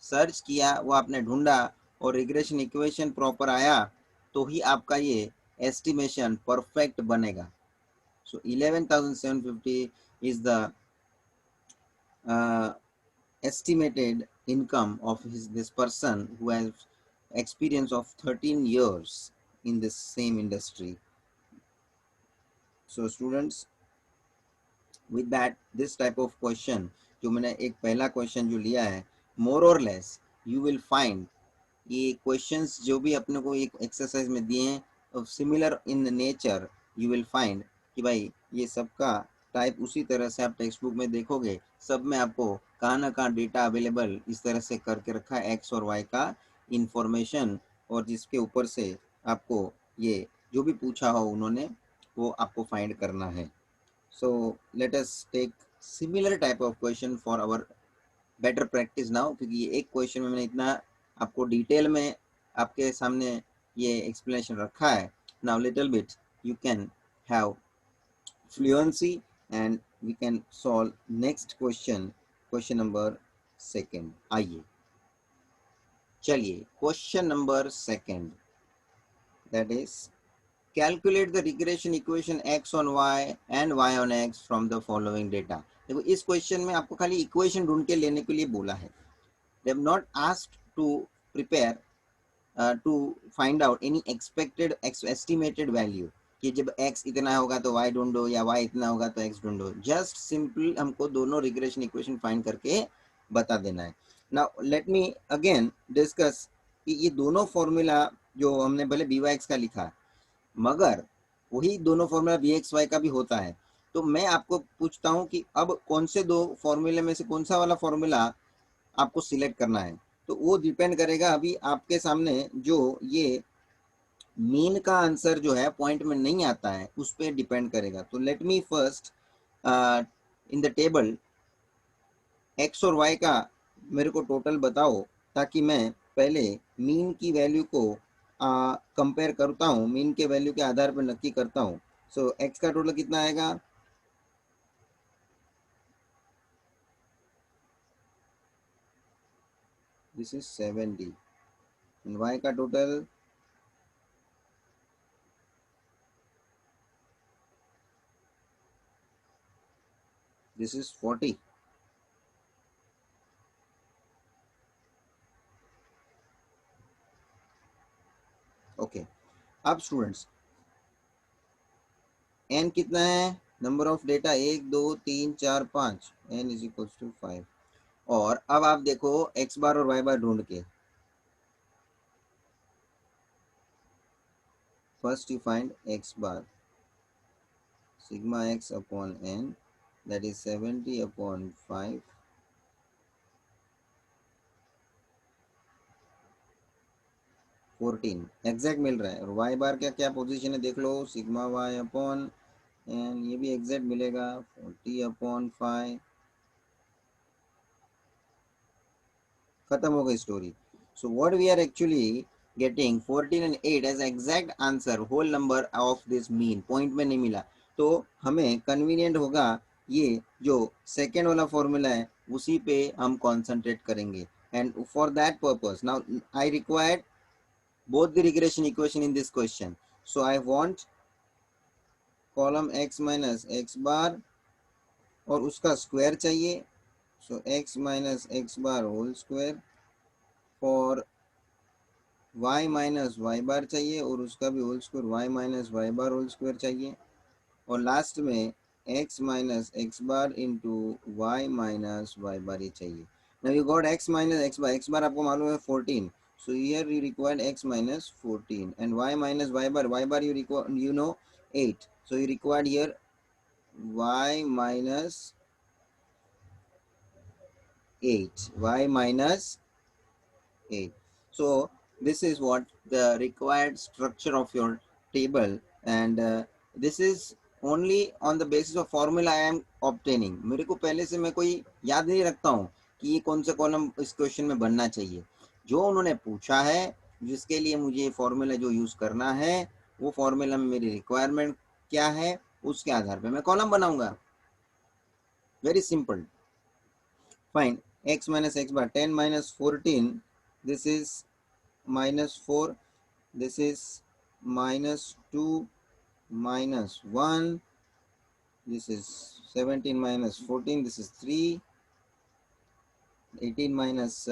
सर्च किया, वो आपने ढूंढा और रिग्रेशन इक्वेशन प्रॉपर आया, तो ही आपका ये एस्टिमेशन परफेक्ट बनेगा. सो 11,750 is the estimated income of this person who has experience of 13 years in this same industry. So students, with that this type of question, जो मैंने एक पहला क्वेश्चन जो लिया है, मोर और लेस यू विल फाइंड ये क्वेश्चंस जो भी अपने को एक एक्सरसाइज में दिए हैं similar in nature, you will find कि भाई ये सबका टाइप उसी तरह से आप टेक्स्ट बुक में देखोगे, सब में आपको कहाँ ना कहाँ डेटा अवेलेबल इस तरह से करके रखा है, एक्स और वाई का इंफॉर्मेशन, और जिसके ऊपर से आपको ये जो भी पूछा हो उन्होंने वो आपको फाइंड करना है. So let us take similar type of question for our better practice now, क्योंकि ये एक क्वेश्चन में मैंने इतना आपको डिटेल में आपके सामने ये एक्सप्लेनेशन रखा है. Now little bit you can have fluency and we can solve next question, question number second. आइए चलिए question number second, that is calculate the regression equation x on y and y on x from the following data. देखो इस question में आपको खाली equation ढूंढ के लेने के लिए बोला है. they have not asked to prepare to find out any expected estimated value कि जब x इतना होगा तो y ढूंढो या y इतना होगा तो x ढूंढो. जस्ट सिंपल हमको दोनों रिग्रेशन इक्वेशन फाइंड करके बता देना है. Now let me again discuss कि ये दोनों फॉर्मूला जो हमने भले बी वाई एक्स का लिखा है, मगर वही दोनों फॉर्मूला बी एक्स वाई का भी होता है. तो मैं आपको पूछता हूं कि अब कौन से दो फॉर्मूले में से कौन सा वाला फॉर्मूला आपको सिलेक्ट करना है, तो वो डिपेंड करेगा. अभी आपके सामने जो ये मीन का आंसर जो है पॉइंट में नहीं आता है उस पर डिपेंड करेगा. तो late me first in the table x और वाई का मेरे को टोटल बताओ, ताकि मैं पहले मीन की वैल्यू को कंपेयर करता हूँ, मीन के वैल्यू के आधार पर नक्की करता हूँ. सो एक्स का टोटल कितना आएगा, दिस इज 70, एंड वाई का टोटल दिस इज 40. ओके, अब स्टूडेंट्स एन कितना है, number of data 1 2 3 4 5, n is equals to 5. और अब आप देखो एक्स बार और वाई बार ढूंढ के, first you find x bar, sigma x upon n, that is 70 upon 5, 14 exact मिल रहा है. और y बार क्या क्या पोजीशन है देख लो, सिग्मा y अपॉन एन, ये भी एग्जैक्ट मिलेगा, 40 अपॉन 5. खत्म हो गई story. So what we are actually getting 14 and 8 as exact answer, whole number of this mean, point में नहीं मिला. तो हमें कन्वीनियंट होगा ये जो सेकेंड वाला फॉर्मूला है उसी पे हम कॉन्सेंट्रेट करेंगे. And for that purpose now I required both the regression equation in this question. So I want column x minus x bar और उसका स्क्वायर चाहिए. So x minus x bar whole square, for y minus y bar चाहिए और उसका भी whole square, y minus y bar whole square चाहिए. और last में x minus x bar into y minus y bar ये चाहिए. Now you got x minus x bar आपको मालूम है 14. So here you required x minus 14 and y minus y bar you require, you know, 8. So you required here y minus 8, y minus 8. So this is what the required structure of your table, and this is only on the basis of formula I am obtaining. मेरे को पहले से मैं कोई याद नहीं रखता हूँ कि ये कौन सा कॉलम इस क्वेश्चन में बनना चाहिए. जो उन्होंने पूछा है, जिसके लिए मुझे फॉर्मूला जो यूज करना है, वो फॉर्मूला में मेरी रिक्वायरमेंट क्या है, उसके आधार पे मैं कॉलम बनाऊंगा. Very simple. Fine. x minus x bar 10 minus 14, this is minus 4, this is minus 2 minus 1, this is 17 minus 14, this is 3, 18 minus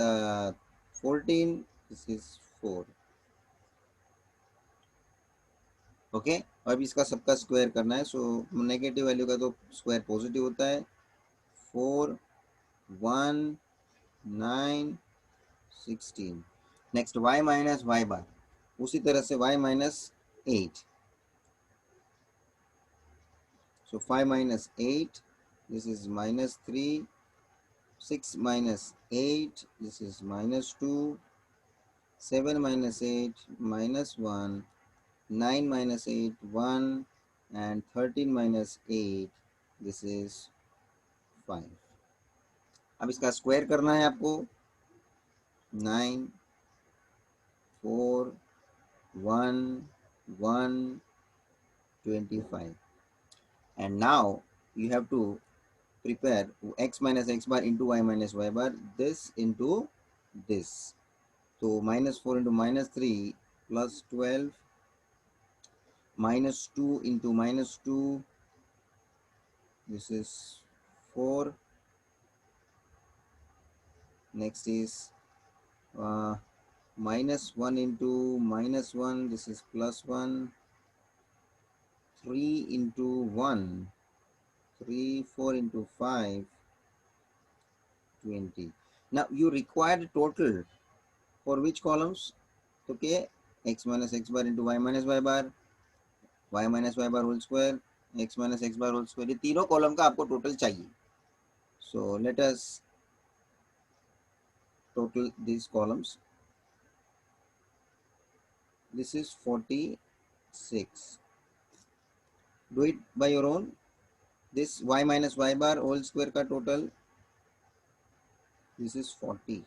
14, this is 4. Okay. अब इसका सबका स्क्वायर करना है. सो नेगेटिव वैल्यू का तो स्क्वायर पॉजिटिव होता है. 4, 1, 9, 16. नेक्स्ट y माइनस वाई बार, उसी तरह से y minus 8. So 5 minus 8, this is minus 3, 6 minus 8, this is minus 2, 7 minus 8, minus 1, 9 minus 8, 1, and 13 minus 8, this is 5. अब इसका स्क्वायर करना है आपको. 9, 4, 1, 1, 25. And now you have to prepare x minus x bar into y minus y bar, this into this. So minus 4 into minus 3 plus 12, minus 2 into minus 2, this is 4. Next is minus 1 into minus 1, this is plus 1. 3 into 1, 3, 4 into 5, 20. Now you require total for which columns? Okay, x minus x bar into y minus y bar, y minus y bar whole square, x minus x bar whole square. ये तीनों column का आपको total चाहिए. So let us total these columns. This is 46. Do it by your own. This y minus y bar whole square का total, this is 40.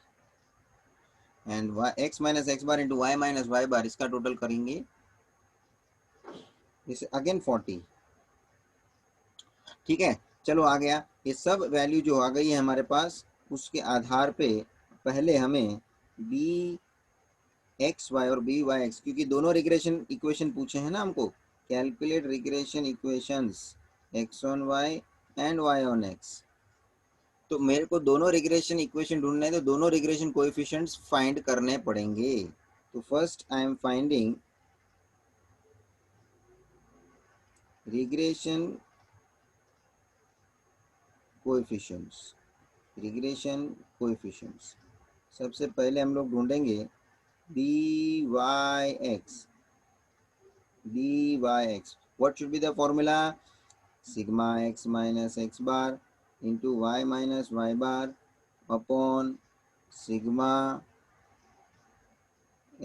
And x minus x bar into y minus y bar, इसका total करेंगे, this is again 40. ठीक है. चलो आ गया. ये सब value जो आ गई है हमारे पास, उसके आधार पे पहले हमें बी एक्स वाई और बी वाई एक्स, क्योंकि दोनों रिग्रेशन इक्वेशन पूछे हैं ना हमको. Calculate regression equations x on y and y on x. तो मेरे को दोनों रिग्रेशन इक्वेशन ढूंढना है, तो दोनों रिग्रेशन कोएफिशिएंट्स फाइंड करने पड़ेंगे. तो first I am finding regression coefficients. Regression coefficients सबसे पहले हम लोग ढूंढेंगे b Y x. B Y x, what should be the formula? Sigma x minus x bar into Y minus Y bar upon sigma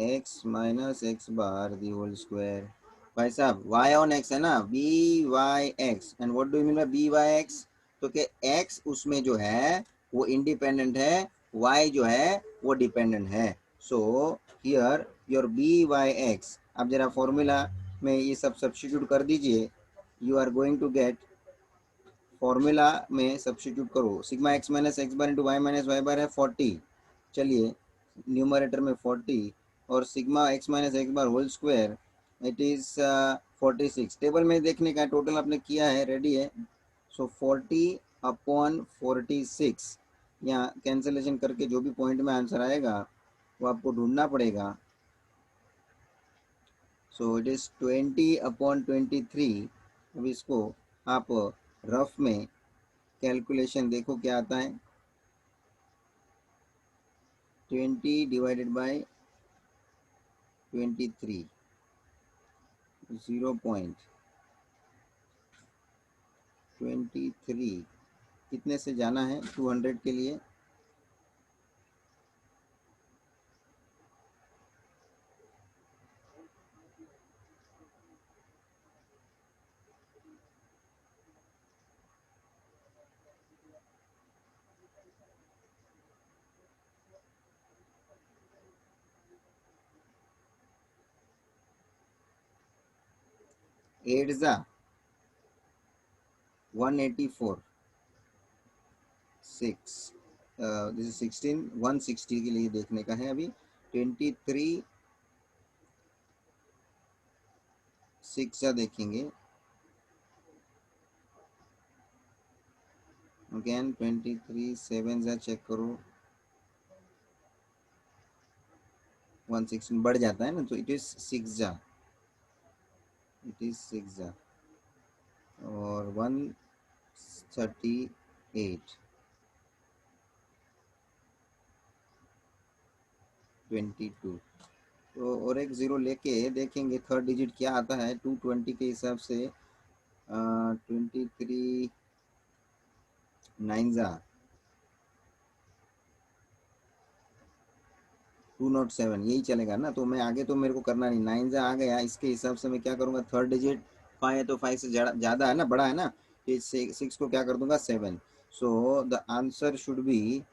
x minus x bar the whole square. भाई साहब y on x है ना, b Y x. And what do you mean by b Y x? तो कि x उसमें जो है वो इंडिपेंडेंट है, y जो है वो डिपेंडेंट है. So here your b Y x, आप जरा फॉर्मूला में ये सब सब्स्टिट्यूट कर दीजिए. You are going to get, formula में सब्स्टिट्यूट करो. Sigma x minus x bar into Y minus Y bar है 40. चलिए न्यूमरेटर में 40 और sigma x minus x bar whole square it is 46. Table में देखने का टोटल आपने किया है, रेडी है. सो 40 अपॉन 46, यहाँ कैंसिलेशन करके जो भी पॉइंट में आंसर आएगा वो आपको ढूंढना पड़ेगा. So it is 20 upon 23. अब इसको आप रफ में कैलकुलेशन देखो क्या आता है. 20 डिवाइडेड बाय 23, 0.23 कितने से जाना है 200 के लिए? 8 जा 184 6 दिस इज 16 160 के लिए देखने का है अभी 23 6 जा देखेंगे अगेन 23 7 जा चेक करो 116 बढ़ जाता है ना तो इट इज 6 जा इट इज 6 जा और 138 22 तो और एक ज़ीरो लेके देखेंगे थर्ड डिजिट क्या आता है 220 के हिसाब से 23 9 जा 207 यही चलेगा ना तो मैं आगे तो मेरे को करना नहीं 9 जा आ गया इसके हिसाब से मैं क्या करूँगा थर्ड डिजिट 5 है तो 5 से ज़्यादा है ना बड़ा है ना इस 6 को क्या कर दूंगा 7 so the answer should be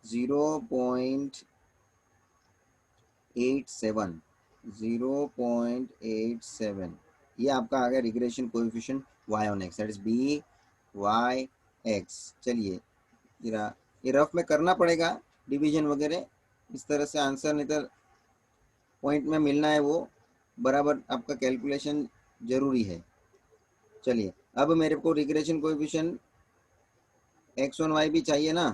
0.87 0.87 ये आपका आ गया regression coefficient y on x that is b Y x चलिए ये रफ में करना पड़ेगा डिवीजन वगैरह इस तरह से आंसर नहीं तो पॉइंट में मिलना है वो बराबर आपका कैलकुलेशन जरूरी है चलिए अब मेरे को regression coefficient x on y भी चाहिए ना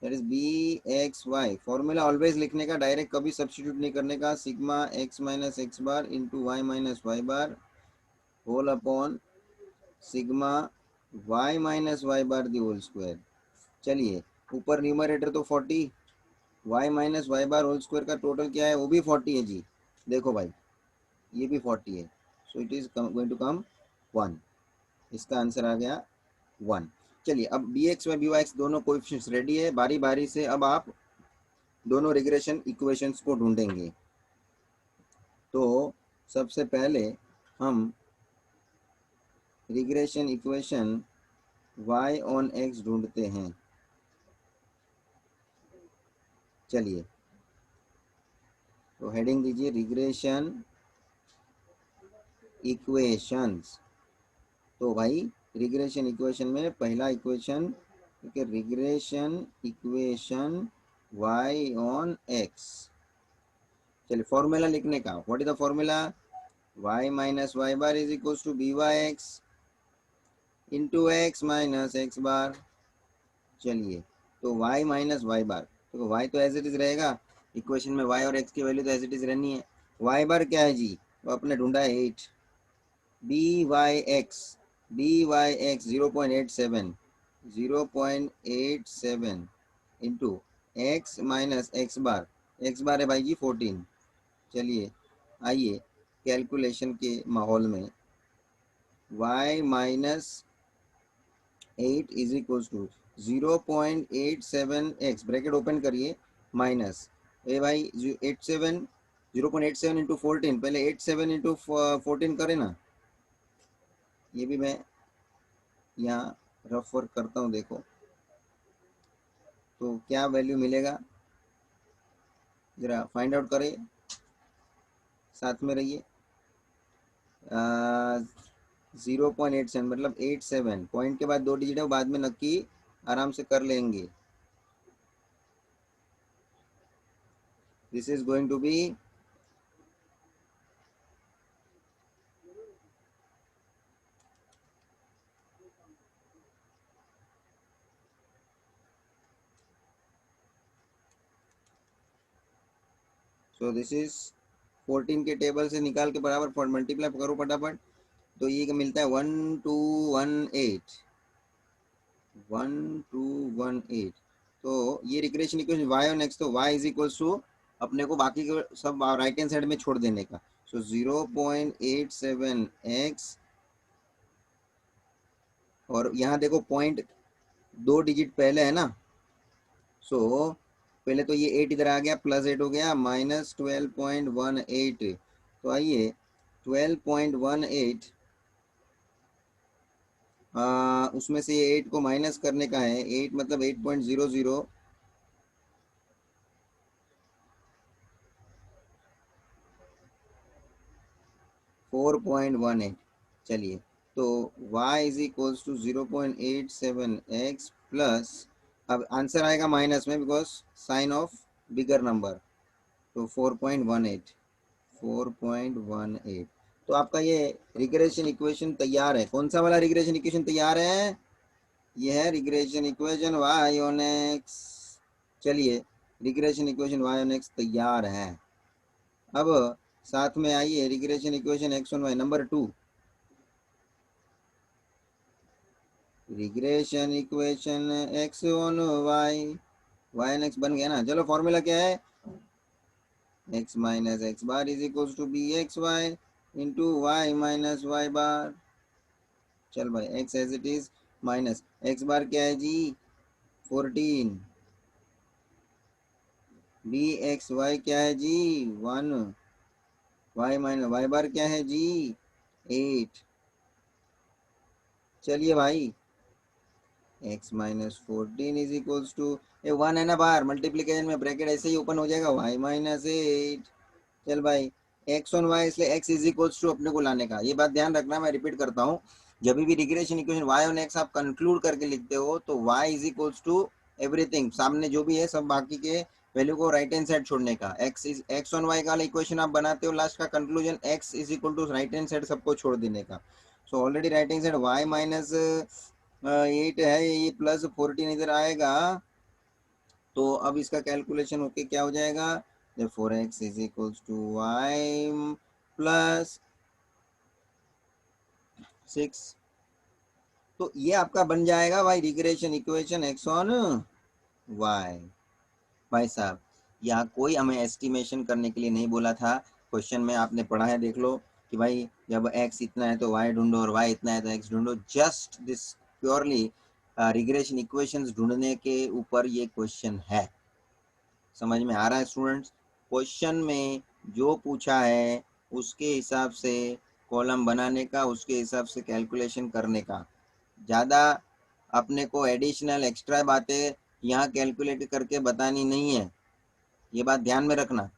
that is b x y formula always लिखने का डायरेक्ट कभी सब्स्टिट्यूट नहीं करने का sigma x minus x bar into Y minus Y bar whole upon sigma y minus Y bar the whole square चलिए ऊपर न्यूमरेटर तो 40 y minus Y bar whole square का टोटल क्या है वो भी 40 है जी देखो भाई ये भी 40 है so it is going to come 1 इसका आंसर आ गया 1 चलिए अब b x y b Y x दोनों कोएफिशिएंट्स रेडी है बारी बारी से अब आप दोनों रिग्रेशन इक्वेशंस को ढूंढेंगे तो सबसे पहले हम regression equation y on x ढूंढते हैं चलिए तो हेडिंग दीजिए रिग्रेशन इक्वेशंस तो भाई रिग्रेशन इक्वेशन में पहला इक्वेशन क्योंकि regression equation y on x चलिए फॉर्मूला लिखने का what is the formula y minus Y bar is equal to B Y x into x minus x bar चलिए तो y माइनस वाई बार तो y तो as it is रहेगा equation में y और x की वैल्यू तो as it is रहनी है y बार क्या है जी तो आपने ढूंढा है 8 b Y x 0.87 0.87 into x minus x bar है भाई जी 14 चलिए आइए कैलकुलेशन के माहौल में y minus 8 is equal to 0.87 bracket open करिए माइनस ए भाई 87 0.87 इंटू 14 पहले 87 इंटू 14 करें ना ये भी मैं यहाँ रफ वर्क करता हूँ देखो तो क्या वैल्यू मिलेगा जरा फाइंड आउट करें साथ में रहिए 0.87 मतलब 87 पॉइंट के बाद 2 डिजिट है वो बाद में नक्की आराम से कर लेंगे this is going to be so this is 14 के टेबल से निकाल के बराबर मल्टीप्लाई करो फटाफट तो ये मिलता है 1218 1218 तो ये रिग्रेशन इक्वेशन y और नेक्स्ट तो y इज इक्वल टू अपने को बाकी के सब राइट हैंड साइड में छोड़ देने का सो 0.87x और यहाँ देखो पॉइंट 2 डिजिट पहले है ना सो पहले तो ये 8 इधर आ गया प्लस 8 हो गया माइनस 12.18 तो आइए 12.18 उसमें से ये 8 को माइनस करने का है 8 मतलब 8.00 4.18 चलिए, तो y is equals to 0.87x plus, अब आंसर आएगा माइनस में because sign of bigger number, तो 4.18, 4.18। तो आपका ये रिग्रेशन इक्वेशन तैयार है। कौन सा वाला रिग्रेशन इक्वेशन तैयार है? ये है regression equation y on x। चलिए, regression equation y on x तैयार है। अब साथ में आइए regression equation x on y number 2। Regression equation x on y on x बन गया ना। चलो, फॉर्मूला क्या है? x minus x bar is equal to b x y into Y minus Y bar. चल भाई, x as it is minus x bar क्या है जी? 14। बी एक्स वाई क्या है जी? 1। वाई माइनस वाई बार क्या है जी? 8। चलिए भाई, x minus 14 is equals to, ये 1 है ना बाहर, मल्टीप्लीकेशन में ब्रैकेट ऐसे ही ओपन हो जाएगा, y माइनस 8। चल भाई, x ऑन y, इसलिए x इज इक्वल्स टू अपने को लाने का। ये बात ध्यान रखना, मैं रिपीट करता हूँ। जब भी regression equation y on x आप कंक्लूड करके लिखते हो तो y is equals to everything, सामने जो भी है सब बाकी के वैल्यू को राइट हैंड साइड छोड़ने का। x ऑन y का इक्वेशन आप बनाते हो, लास्ट का conclusion x is equal to right hand side सबको छोड़ देने का। So already right hand side y minus 8 है, ये प्लस 14 इधर आएगा, तो अब इसका कैलकुलेशन होके क्या हो जाएगा? जब 4x is equals to y plus 6, तो ये आपका बन जाएगा भाई regression equation x on y। भाई साहब, यहाँ कोई हमें एस्टिमेशन करने के लिए नहीं बोला था। क्वेश्चन में आपने पढ़ा है, देख लो कि भाई जब x इतना है तो y ढूंढो और y इतना है तो x ढूंढो। Just this purely regression equations ढूंढने के ऊपर ये क्वेश्चन है। समझ में आ रहा है स्टूडेंट्स? क्वेश्चन में जो पूछा है उसके हिसाब से कॉलम बनाने का, उसके हिसाब से कैलकुलेशन करने का। ज़्यादा अपने को एडिशनल एक्स्ट्रा बातें यहाँ कैलकुलेट करके बतानी नहीं है, ये बात ध्यान में रखना।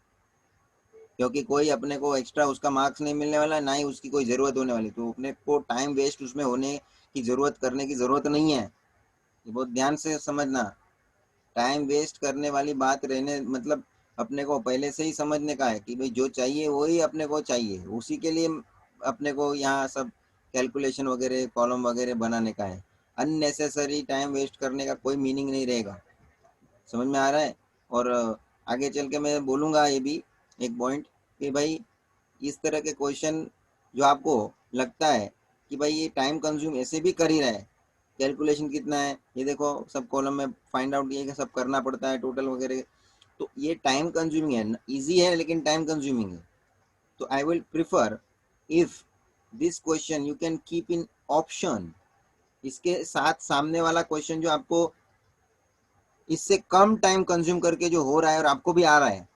क्योंकि कोई अपने को एक्स्ट्रा उसका मार्क्स नहीं मिलने वाला, ना ही उसकी कोई ज़रूरत होने वाली, तो अपने को टाइम वेस्ट उसमें होने की ज़रूरत, करने की ज़रूरत नहीं है। ये बहुत ध्यान से समझना। टाइम वेस्ट करने वाली बात रहने, मतलब अपने को पहले से ही समझने का है कि भाई जो चाहिए वही अपने को चाहिए, उसी के लिए अपने को यहाँ सब कैलकुलेशन वगैरह कॉलम वगैरह बनाने का है। अननेसेसरी टाइम वेस्ट करने का कोई मीनिंग नहीं रहेगा। समझ में आ रहा है? और आगे चल के मैं बोलूँगा ये भी एक पॉइंट कि भाई इस तरह के क्वेश्चन जो आपको लगता है कि भाई ये टाइम कंज्यूम ऐसे भी कर ही रहा है, कैलकुलेशन कितना है ये देखो, सब कॉलम में फाइंड आउट ये सब करना पड़ता है, टोटल वगैरह, तो ये टाइम कंज्यूमिंग है। इजी है लेकिन टाइम कंज्यूमिंग है। तो I will prefer if this question you can keep in option, इसके साथ सामने वाला क्वेश्चन जो आपको इससे कम टाइम कंज्यूम करके जो हो रहा है और आपको भी आ रहा है,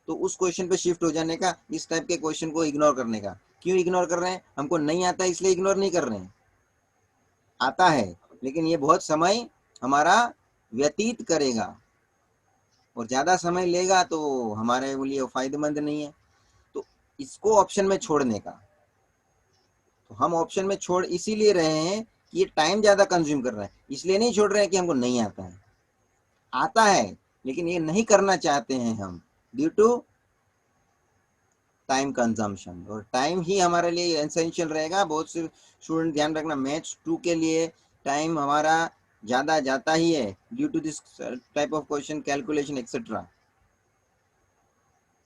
तो उस क्वेश्चन पे शिफ्ट हो जाने का, इस टाइप के क्वेश्चन को इग्नोर करने का। क्यों इग्नोर कर रहे हैं? हमको नहीं आता इसलिए इग्नोर नहीं कर रहे हैं, आता है लेकिन ये बहुत समय हमारा व्यतीत करेगा और ज़्यादा समय लेगा तो हमारे लिए फायदेमंद नहीं है। तो इसको ऑप्शन में छोड़ने का, तो हम ऑप्शन में छोड़ इसीलिए रहे हैं कि ये टाइम ज़्यादा कंज्यूम कर रहा है, इसलिए नहीं छोड़ रहे हैं कि हमको नहीं आता है, आता है लेकिन ये नहीं करना चाहते हैं हम, ड्यू टू टाइम कंजम्पशन। और टाइम ही हमारे लिए एसेंशियल रहेगा। बहुत से स्टूडेंट ध्यान रखना, मैथ्स 2 के लिए टाइम हमारा ज़्यादा जाता ही है due to this type of question, calculation etcetera.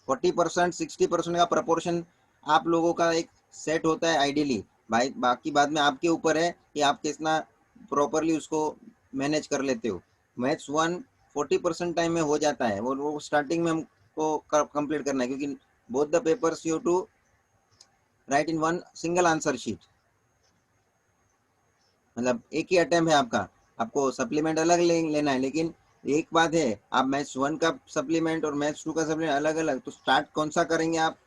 40% 60% का प्रपोर्शन आप लोगों का एक सेट होता है आइडियली भाई, बाकी बाद में आपके ऊपर है कि आप कितना प्रॉपरली उसको मैनेज कर लेते हो। मैथ्स 1 40% टाइम में हो जाता है, वो स्टार्टिंग में हमको कंप्लीट करना है, क्योंकि both the papers you to write in one single answer sheet, मतलब एक ही अटेम्प्ट है आपका। आपको सप्लीमेंट अलग लेना है, लेकिन एक बात है, आप मैथ्स 1 का सप्लीमेंट और मैथ्स 2 का सप्लीमेंट अलग अलग, तो स्टार्ट कौन सा करेंगे आप,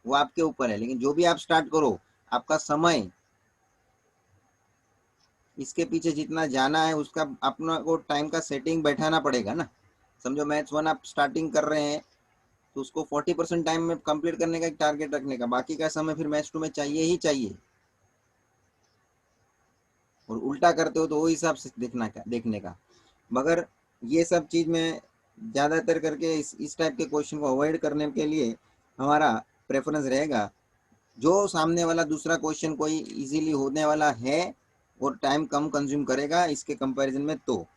वो आपके ऊपर है। लेकिन जो भी आप स्टार्ट करो, आपका समय इसके पीछे जितना जाना है उसका अपना को टाइम का सेटिंग बैठाना पड़ेगा ना। समझो मैथ्स 1 आप स्टार्टिंग कर रहे हैं तो उसको 40% टाइम में कंप्लीट करने का एक टारगेट रखने का, बाकी का समय फिर मैच टू में चाहिए ही चाहिए। और उल्टा करते हो तो वो हिसाब से देखने का। मगर ये सब चीज़ में ज़्यादातर करके इस टाइप के क्वेश्चन को अवॉइड करने के लिए हमारा प्रेफरेंस रहेगा जो सामने वाला दूसरा क्वेश्चन कोई इजीली होने वाला है और टाइम कम कंज्यूम करेगा इसके कंपैरिजन में, तो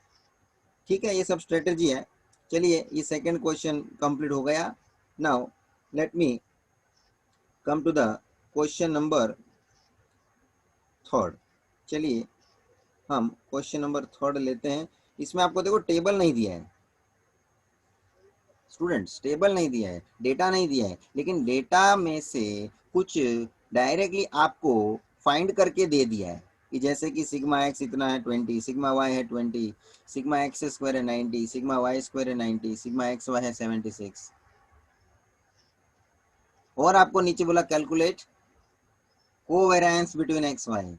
ठीक है, ये सब स्ट्रेटेजी है। चलिए, ये सेकंड क्वेश्चन कंप्लीट हो गया। Now let me come to the question number third. चलिए हम क्वेश्चन नंबर थर्ड लेते हैं। इसमें आपको देखो टेबल नहीं दिया है स्टूडेंट्स, टेबल नहीं दिया है, डेटा नहीं दिया है, लेकिन डेटा में से कुछ डायरेक्टली आपको फाइंड करके दे दिया है कि जैसे कि सिग्मा एक्स इतना है 20, सिग्मा वाई है 20, सिग्मा एक्स स्क्वायर है 90, सिग्मा वाई स्क्वायर है 90, सिग्मा एक्स वाई है 76। और आपको नीचे बोला calculate covariance between x y,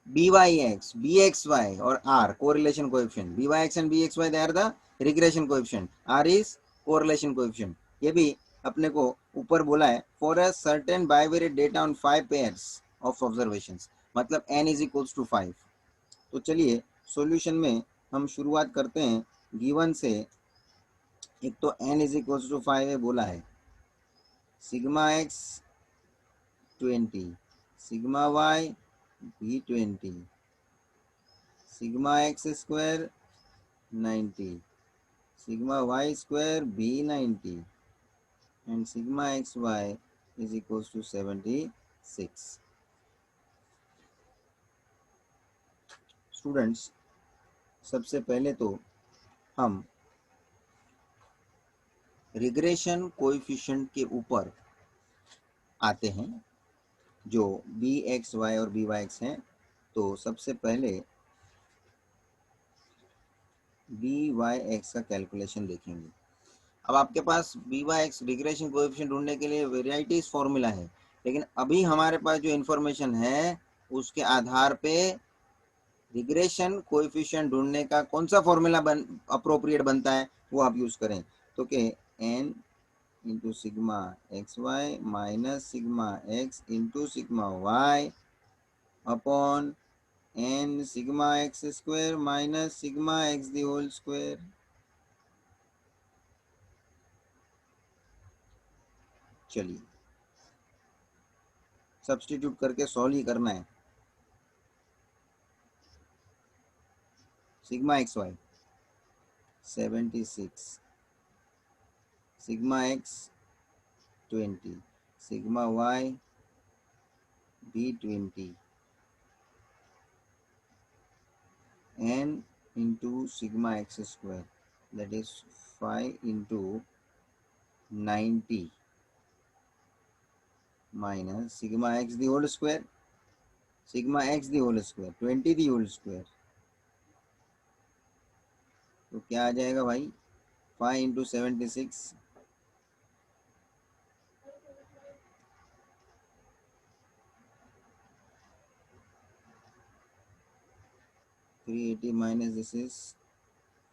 b Y x, b x y और r correlation coefficient. B Y x and b x y they are the regression coefficient, r is correlation coefficient. ये भी अपने को ऊपर बोला है for a certain bivariate data on 5 pairs of observations, मतलब n is equals to 5। तो चलिए सॉल्यूशन में हम शुरुआत करते हैं गिवन से। एक तो n इज इक्वल्स टू 5 है बोला है, सिग्मा एक्स 20, सिग्मा वाई भी 20, sigma x square 90, sigma y square b 90 and sigma xy is equals to 76। Students, सबसे पहले तो हम रिग्रेशन कोएफिशिएंट के ऊपर आते हैं जो बी एक्स वाई और बी वाई एक्स हैं। तो सबसे पहले बी वाई एक्स का कैलकुलेशन देखेंगे। अब आपके पास b Y x regression coefficient ढूंढने के लिए वेराइटीज फॉर्मूला है, लेकिन अभी हमारे पास जो इन्फॉर्मेशन है उसके आधार पे रिग्रेशन कोएफिशिएंट ढूंढने का कौन सा फॉर्मूला अप्रोप्रिएट बनता है वो आप यूज करें। तो के n into sigma x y minus sigma x into sigma y upon n sigma x square minus sigma x the whole square. चलिए सब्स्टिट्यूट करके सॉल्व ही करना है। Sigma x y 76, sigma x 20, sigma y भी 20, n into sigma x square, that is 5 into 90 minus sigma x the whole square, sigma x the whole square 20 the whole square। तो क्या आ जाएगा भाई, 5 into 76, 380 minus this is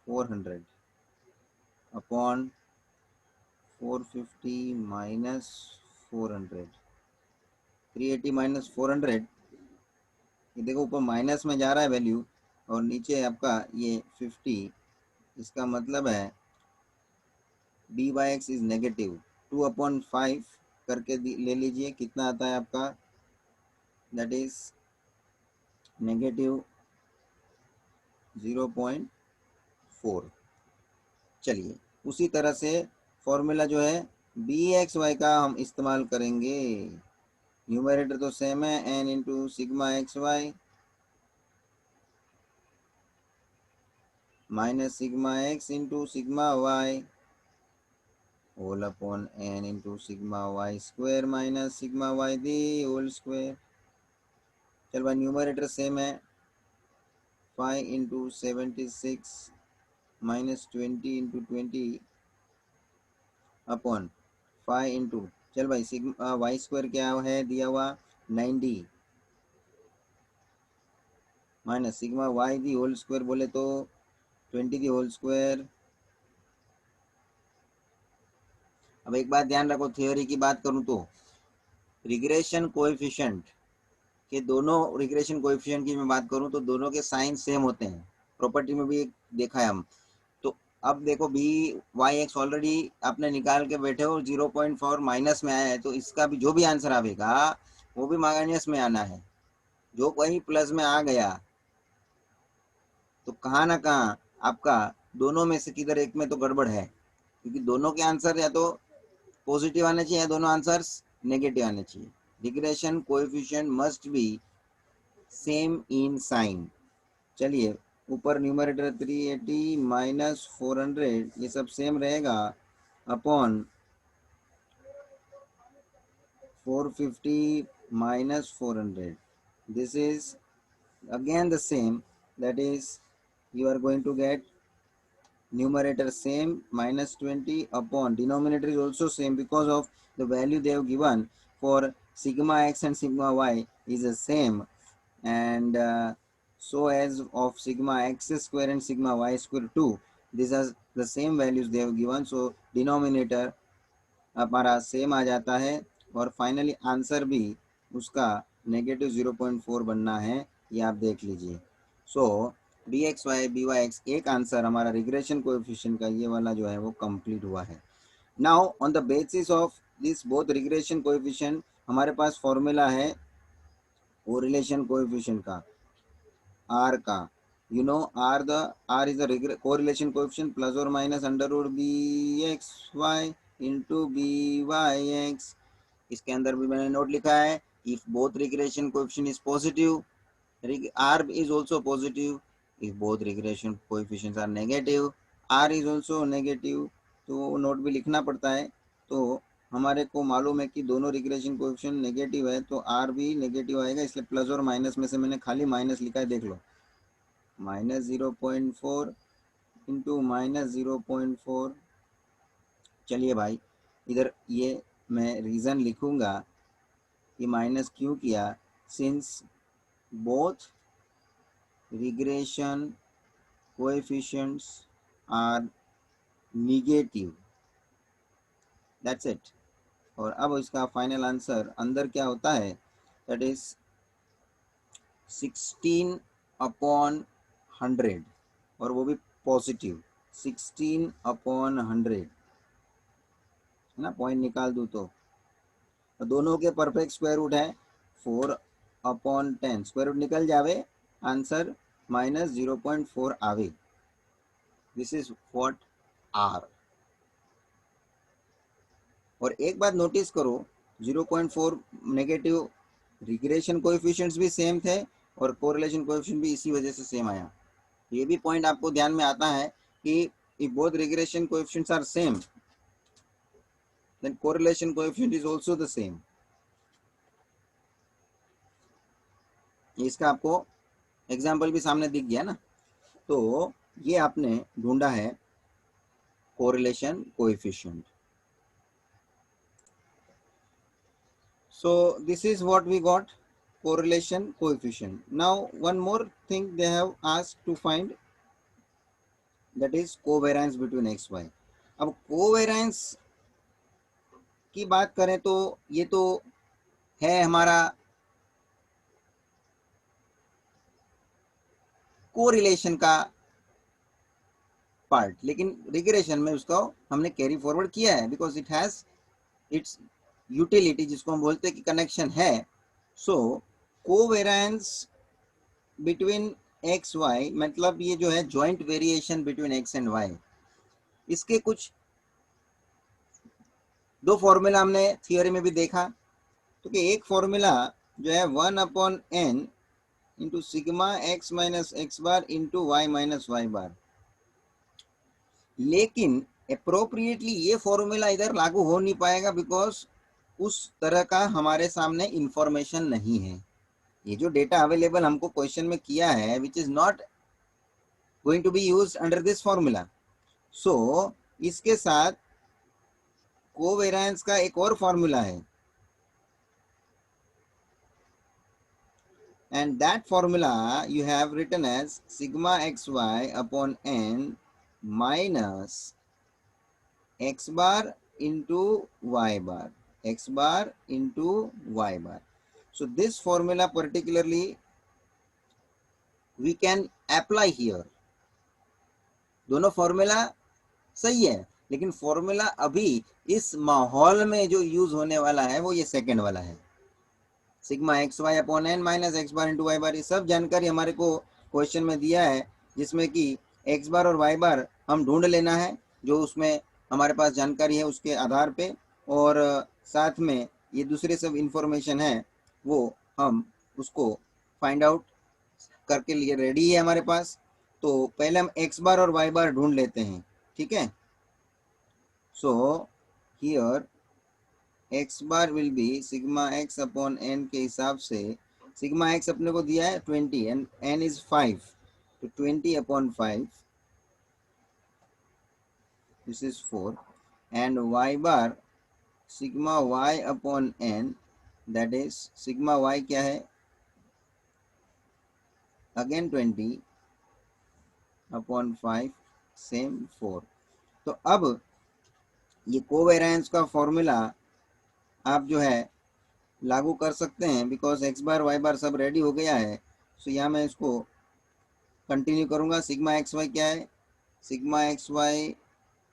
400 upon 450 minus 400, 380 minus 400। ये देखो ऊपर minus में जा रहा है वैल्यू और नीचे आपका ये 50, इसका मतलब है d y x is negative 2/5 करके ले लीजिए, कितना आता है आपका, दैट इज नेगेटिव 0.4। चलिए उसी तरह से फॉर्मूला जो है बी एक्स वाई का हम इस्तेमाल करेंगे। न्यूमरेटर तो सेम है, n into sigma x y minus sigma x into sigma y whole upon n into sigma y square minus sigma y the whole square. चल भाई न्यूमरेटर सेम है, 5 इंटू 76 माइनस 20 इंटू 20 अपॉन 5 इंटू, चल भाई sigma y square क्या है दिया हुआ 90 minus sigma y the whole square बोले तो 20 दी होल स्क्वायर अब एक बात ध्यान रखो, थियोरी की बात करूं तो रिग्रेशन कोएफिशिएंट के दोनों, रिग्रेशन कोएफिशिएंट की मैं बात करूं तो दोनों के साइन सेम होते हैं, प्रॉपर्टी में भी देखा है हम। तो अब देखो बी वाई एक्स ऑलरेडी आपने निकाल के बैठे हो, 0.4 माइनस में आया है, तो इसका भी जो भी आंसर आएगा वो भी माइनस में आना है। जो कहीं प्लस में आ गया तो कहाँ ना कहाँ आपका दोनों में से किधर एक में तो गड़बड़ है, क्योंकि दोनों के आंसर या तो पॉजिटिव आने चाहिए या दोनों आंसर्स नेगेटिव आने चाहिए। Regression coefficient must be same in sign. चलिए, ऊपर न्यूमरेटर 380 माइनस 400 ये सब सेम रहेगा upon 450 minus 400. This is again the same, that is you are going to get numerator same minus 20 upon denominator is also same because of the value they have given for sigma x and sigma y is the same, and so as of sigma x square and sigma y square too, these are the same values they have given, so denominator हमारा same आ जाता है और finally answer भी उसका -0.4 बनना है, ये आप देख लीजिए। So d x y b Y x एक आंसर हमारा रिग्रेशन कोएफिशिएंट का ये वाला जो है वो कंप्लीट हुआ है। Now on the basis of this both regression coefficient हमारे पास फॉर्मूला है कोरिलेशन कोएफिशिएंट का, आर का। you know r is the correlation coefficient plus or minus under root bxy into byx। इसके अंदर भी मैंने नोट लिखा है, if both regression coefficient is positive, r is also positive, if both regression coefficients are negative, r is also negative। तो note भी लिखना पड़ता है। तो हमारे को मालूम है कि दोनों रिग्रेशन कोएफिशिएंट नेगेटिव है, तो आर भी नेगेटिव आएगा, इसलिए प्लस और माइनस में से मैंने खाली माइनस लिखा है, देख लो -0.4 इंटू -0.4। चलिए भाई, इधर ये मैं रीज़न लिखूंगा कि माइनस क्यों किया, since both regression coefficients are negative, that's it. और अब इसका फाइनल आंसर अंदर क्या होता है, दैट इज 16/100, और वो भी पॉजिटिव 16/100 है ना, पॉइंट निकाल दूँ तो दोनों के परफेक्ट स्क्वायर रूट है 4/10, स्क्वायर रूट निकल जावे, आंसर -0.4 आवे। This is what r. और एक बात नोटिस करो, 0.4 नेगेटिव, रिग्रेशन कोएफिशिएंट्स भी सेम थे और कोरिलेशन कोएफिशिएंट भी इसी वजह से सेम आया। ये भी पॉइंट आपको ध्यान में आता है कि if both regression coefficients are same, then correlation coefficient is also the same। इसका आपको एग्जाम्पल भी सामने दिख गया ना। तो ये आपने ढूंढा है correlation coefficient. So this is what we got, correlation coefficient। Now one more thing they have asked to find, that is covariance between x y। अब covariance की बात करें तो ये तो है हमारा कोरिलेशन का पार्ट, लेकिन रिग्रेशन में उसको हमने कैरी फॉरवर्ड किया है because it has its utility, जिसको हम बोलते हैं कि कनेक्शन है। So covariance between x y मतलब ये जो है joint variation between x and y, इसके कुछ दो फॉर्मूला हमने थियोरी में भी देखा। तो कि एक फॉर्मूला जो है 1/n into sigma x minus x bar into Y minus Y bar, लेकिन अप्रोप्रिएटली ये फॉर्मूला इधर लागू हो नहीं पाएगा बिकॉज उस तरह का हमारे सामने इंफॉर्मेशन नहीं है। ये जो डेटा अवेलेबल हमको क्वेश्चन में किया है which is not going to be used under this formula. So इसके साथ कोवेरिएंस का एक और फॉर्मूला है, and that formula you have written as sigma xy upon n minus x bar into y bar, x bar into y bar. So this formula particularly we can apply here. दोनों formula सही है, लेकिन formula अभी इस माहौल में जो use होने वाला है वो ये सेकंड वाला है, sigma x y upon n minus x bar into y bar. ये सब जानकारी हमारे को क्वेश्चन में दिया है, जिसमें कि एक्स बार और वाई बार हम ढूंढ लेना है जो उसमें हमारे पास जानकारी है उसके आधार पे, और साथ में ये दूसरे सब इंफॉर्मेशन है वो हम उसको फाइंड आउट करके लिए रेडी है हमारे पास। तो पहले हम एक्स बार और वाई बार ढूंढ लेते हैं, ठीक है। So here x bar will be sigma x upon n के हिसाब से, सिग्मा एक्स अपने को दिया है 20 एंड एन इज 5, तो 20 upon 5 this is 4, and y bar sigma y upon n that is sigma y क्या है, अगेन 20 अपॉन 5 सेम 4। तो अब ये कोवेरिएंस का फॉर्मूला आप जो है लागू कर सकते हैं, बिकॉज एक्स बार वाई बार सब रेडी हो गया है। सो यहाँ मैं इसको कंटिन्यू करूँगा। सिग्मा एक्स वाई क्या है, sigma x y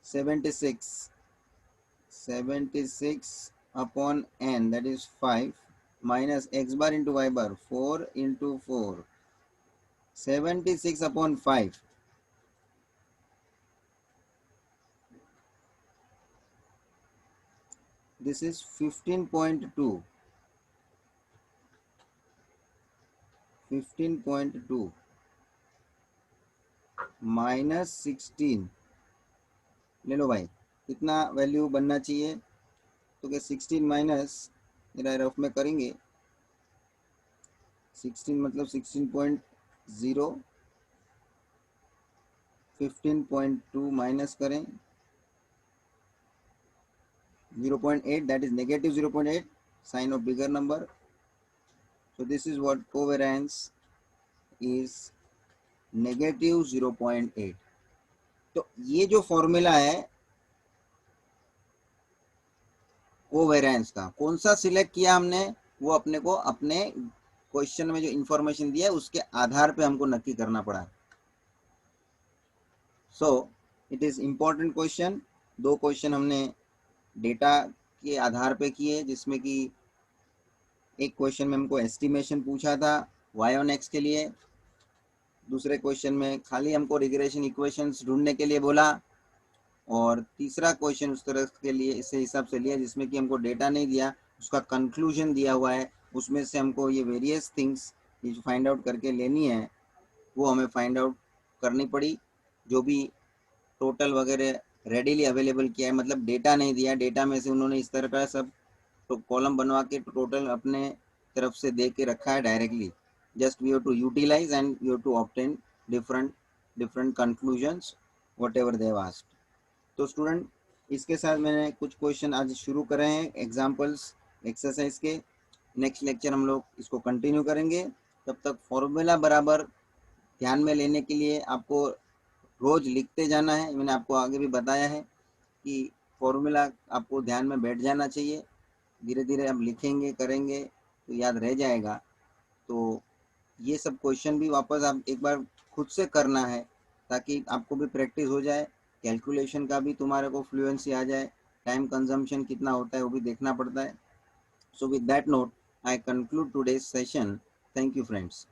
76 upon n that is 5 minus x bar into y bar 4 into 4, 76 upon 5 this is 15.2 minus 16 ले लो भाई, कितना वैल्यू बनना चाहिए, तो क्या 16 माइनस, मेरा रफ में करेंगे 16 मतलब 16.0, 15.2 माइनस करें 0.8 that is negative 0.8 sign of bigger number. So this is what covariance is negative 0.8. तो ये जो फॉर्मूला है कोवेरिएंस का, कौन सा सिलेक्ट किया हमने, वो अपने को अपने क्वेश्चन में जो इंफॉर्मेशन दिया है उसके आधार पे हमको नक्की करना पड़ा। सो इट इज इम्पोर्टेंट क्वेश्चन। दो क्वेश्चन हमने डेटा के आधार पे किए, जिसमें कि एक क्वेश्चन में हमको एस्टिमेशन पूछा था y ऑन x के लिए, दूसरे क्वेश्चन में खाली हमको रिग्रेशन इक्वेशंस ढूंढने के लिए बोला, और तीसरा क्वेश्चन उस तरह के लिए इसे हिसाब से लिया जिसमें कि हमको डेटा नहीं दिया, उसका कंक्लूजन दिया हुआ है, उसमें से हमको ये वेरियस थिंग्स ये जो फाइंड आउट करके लेनी है वो हमें फाइंड आउट करनी पड़ी। जो भी टोटल वगैरह रेडीली अवेलेबल किया है, मतलब डेटा नहीं दिया, डेटा में से उन्होंने इस तरह का सब तो कॉलम बनवा के टोटल अपने तरफ से दे के रखा है directly. Just we have to utilize and we have to obtain different conclusions whatever they have asked. तो स्टूडेंट, इसके साथ मैंने कुछ क्वेश्चन आज शुरू करे हैं एग्जाम्पल्स एक्सरसाइज के। नेक्स्ट लेक्चर हम लोग इसको कंटिन्यू करेंगे। तब तक फॉर्मूला बराबर ध्यान में लेने के लिए आपको रोज लिखते जाना है। मैंने आपको आगे भी बताया है कि फॉर्मूला आपको ध्यान में बैठ जाना चाहिए, धीरे धीरे आप लिखेंगे करेंगे तो याद रह जाएगा। तो ये सब क्वेश्चन भी वापस आप एक बार खुद से करना है ताकि आपको भी प्रैक्टिस हो जाए, कैलकुलेशन का भी तुम्हारे को फ्लुएंसी आ जाए, टाइम कंजम्पशन कितना होता है वो भी देखना पड़ता है। So with that note I conclude today's session. Thank you friends.